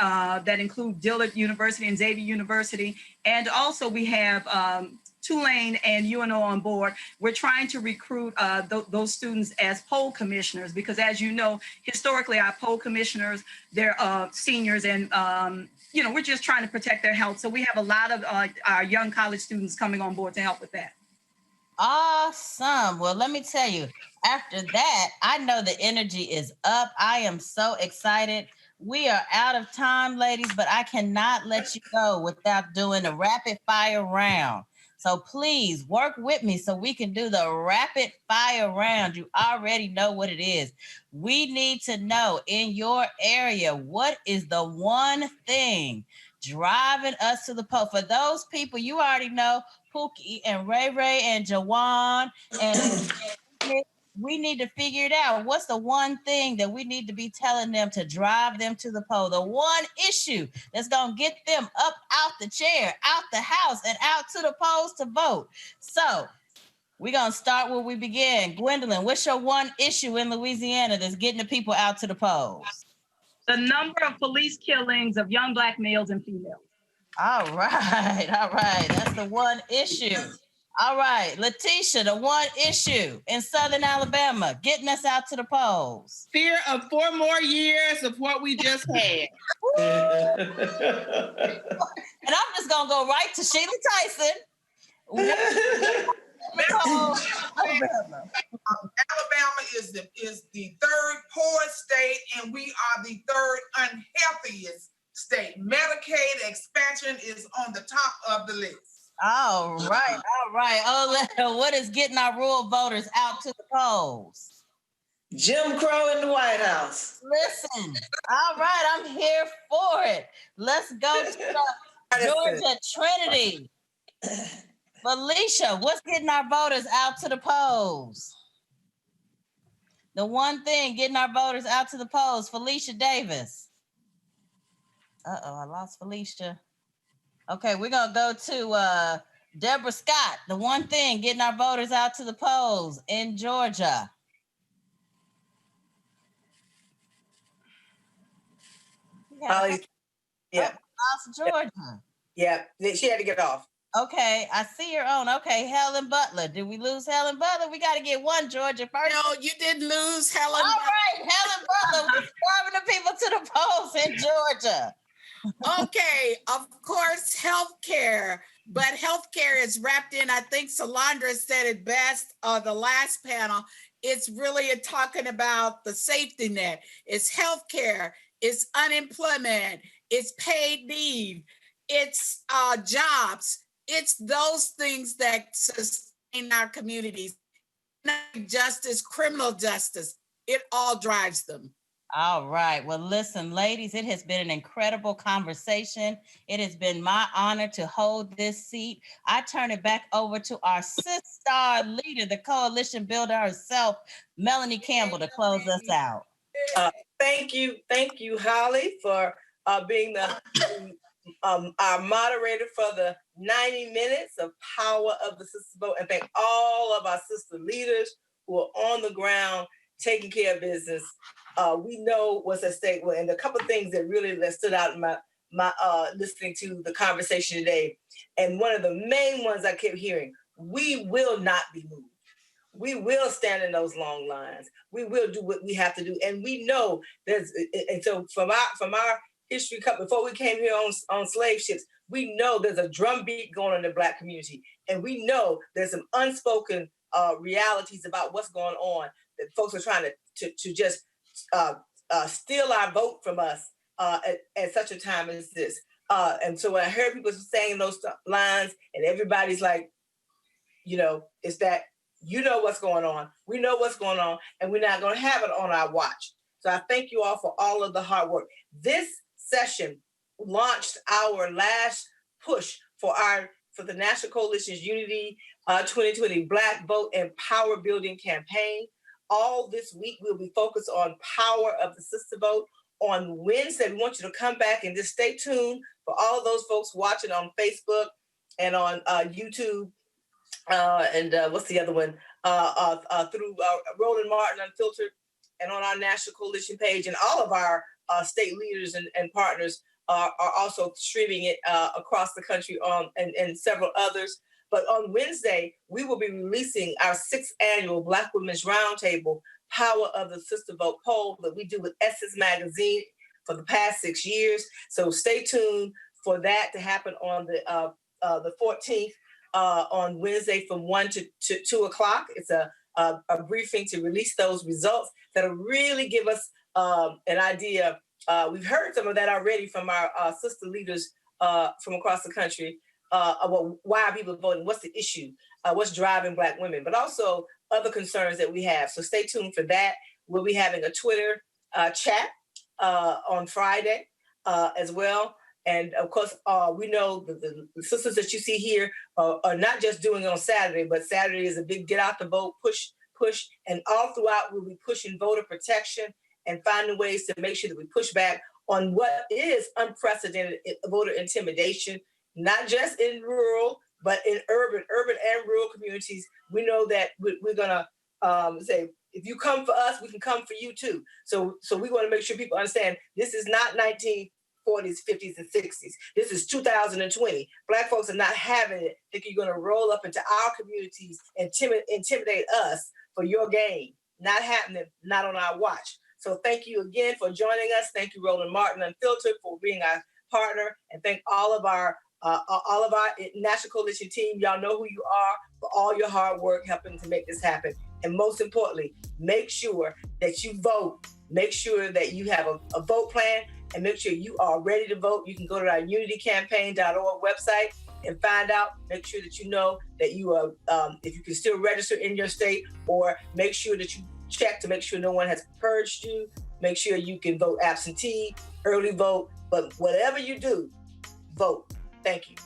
[SPEAKER 13] that include Dillard University and Xavier University. And also we have Tulane and UNO on board. We're trying to recruit those students as poll commissioners because as you know, historically our poll commissioners, they're seniors and we're just trying to protect their health. So we have a lot of our young college students coming on board to help with that.
[SPEAKER 2] Awesome. Well, let me tell you, after that, I know the energy is up. I am so excited. We are out of time, ladies, but I cannot let you go without doing a rapid fire round. So please work with me so we can do the rapid fire round. You already know what it is. We need to know in your area, what is the one thing driving us to the poll? For those people, you already know, Pookie and Ray Ray and Jawan and we need to figure it out. What's the one thing that we need to be telling them to drive them to the poll? The one issue that's going to get them up out the chair, out the house, and out to the polls to vote. So we're going to start where we began. Gwendolyn, what's your one issue in Louisiana that's getting the people out to the polls?
[SPEAKER 13] The number of police killings of young Black males and females.
[SPEAKER 2] All right. That's the one issue. All right, Letitia, the one issue in Southern Alabama, getting us out to the polls.
[SPEAKER 6] Fear of 4 more years of what we just had.
[SPEAKER 2] And I'm just gonna go right to Sheila Tyson.
[SPEAKER 12] Alabama is the third poorest state, and we are the third unhealthiest state. Medicaid expansion is on the top of the list.
[SPEAKER 2] All right. Oh, what is getting our rural voters out to the polls?
[SPEAKER 14] Jim Crow in the White House.
[SPEAKER 2] Listen, all right, I'm here for it. Let's go to the Georgia Trinity. Felicia, what's getting our voters out to the polls? The one thing getting our voters out to the polls, Felicia Davis. Uh-oh, I lost Felicia. Okay, we're going to go to Deborah Scott. The one thing getting our voters out to the polls in Georgia.
[SPEAKER 18] Yeah.
[SPEAKER 2] Lost Georgia.
[SPEAKER 18] Yeah, she had to get off.
[SPEAKER 2] Okay, I see her on. Okay, Helen Butler. Did we lose Helen Butler? We got to get one Georgia first.
[SPEAKER 17] No, you didn't lose Helen.
[SPEAKER 2] All right, Helen Butler. We're driving the people to the polls in Georgia.
[SPEAKER 17] Okay, of course, healthcare, but healthcare is wrapped in, I think Solandra said it best, the last panel. It's really talking about the safety net. It's healthcare, it's unemployment, it's paid leave, it's jobs. It's those things that sustain our communities. Not justice, criminal justice, it all drives them.
[SPEAKER 2] All right. Well, listen, ladies, it has been an incredible conversation. It has been my honor to hold this seat. I turn it back over to our sister leader, the coalition builder herself, Melanie Campbell, to close us out.
[SPEAKER 18] Thank you, Holly, for being our moderator for the 90 minutes of Power of the Sister Vote. And thank all of our sister leaders who are on the ground taking care of business. We know what's at stake. And a couple of things that really stood out in my listening to the conversation today. And one of the main ones I kept hearing, we will not be moved. We will stand in those long lines. We will do what we have to do. And we know and so from our history, before we came here on slave ships, we know there's a drumbeat going on in the Black community. And we know there's some unspoken realities about what's going on, that folks are trying to just steal our vote from us at such a time as this. And so when I heard people saying those lines, and everybody's like, it's that, what's going on. We know what's going on, and we're not going to have it on our watch. So I thank you all for all of the hard work. This session launched our last push for the National Coalition's Unity 2020 Black Vote and Power Building campaign. All this week, we'll be focused on Power of the Sister Vote. On Wednesday, we want you to come back and just stay tuned for all of those folks watching on Facebook and on YouTube. And what's the other one? Through Roland Martin Unfiltered and on our National Coalition page. And all of our state leaders and partners are also streaming it across the country and several others. But on Wednesday, we will be releasing our 6th annual Black Women's Roundtable Power of the Sister Vote poll that we do with Essence Magazine for the past 6 years. So stay tuned for that to happen on the 14th on Wednesday from 1 to 2 o'clock. It's a briefing to release those results that'll really give us an idea. We've heard some of that already from our sister leaders from across the country. well, why are people voting? What's the issue? What's driving Black women? But also other concerns that we have. So stay tuned for that. We'll be having a Twitter chat on Friday as well. And of course, we know the sisters that you see here are not just doing it on Saturday, but Saturday is a big get out the vote, push. And all throughout, we'll be pushing voter protection and finding ways to make sure that we push back on what is unprecedented voter intimidation, not just in rural, but in urban and rural communities. We know that we're gonna say, if you come for us, we can come for you too. So we want to make sure people understand this is not 1940s, 50s, and 60s. This is 2020. Black folks are not having it. Think you're going to roll up into our communities and intimidate us for your gain. Not happening, not on our watch. So thank you again for joining us. Thank you, Roland Martin Unfiltered, for being our partner. And thank all of our National Coalition team. Y'all know who you are, for all your hard work helping to make this happen. And most importantly, make sure that you vote. Make sure that you have a vote plan, and make sure you are ready to vote. You can go to our unitycampaign.org website and find out. Make sure that you know that you are, if you can still register in your state, or make sure that you check to make sure no one has purged you. Make sure you can vote absentee, early vote, but whatever you do, vote. Thank you.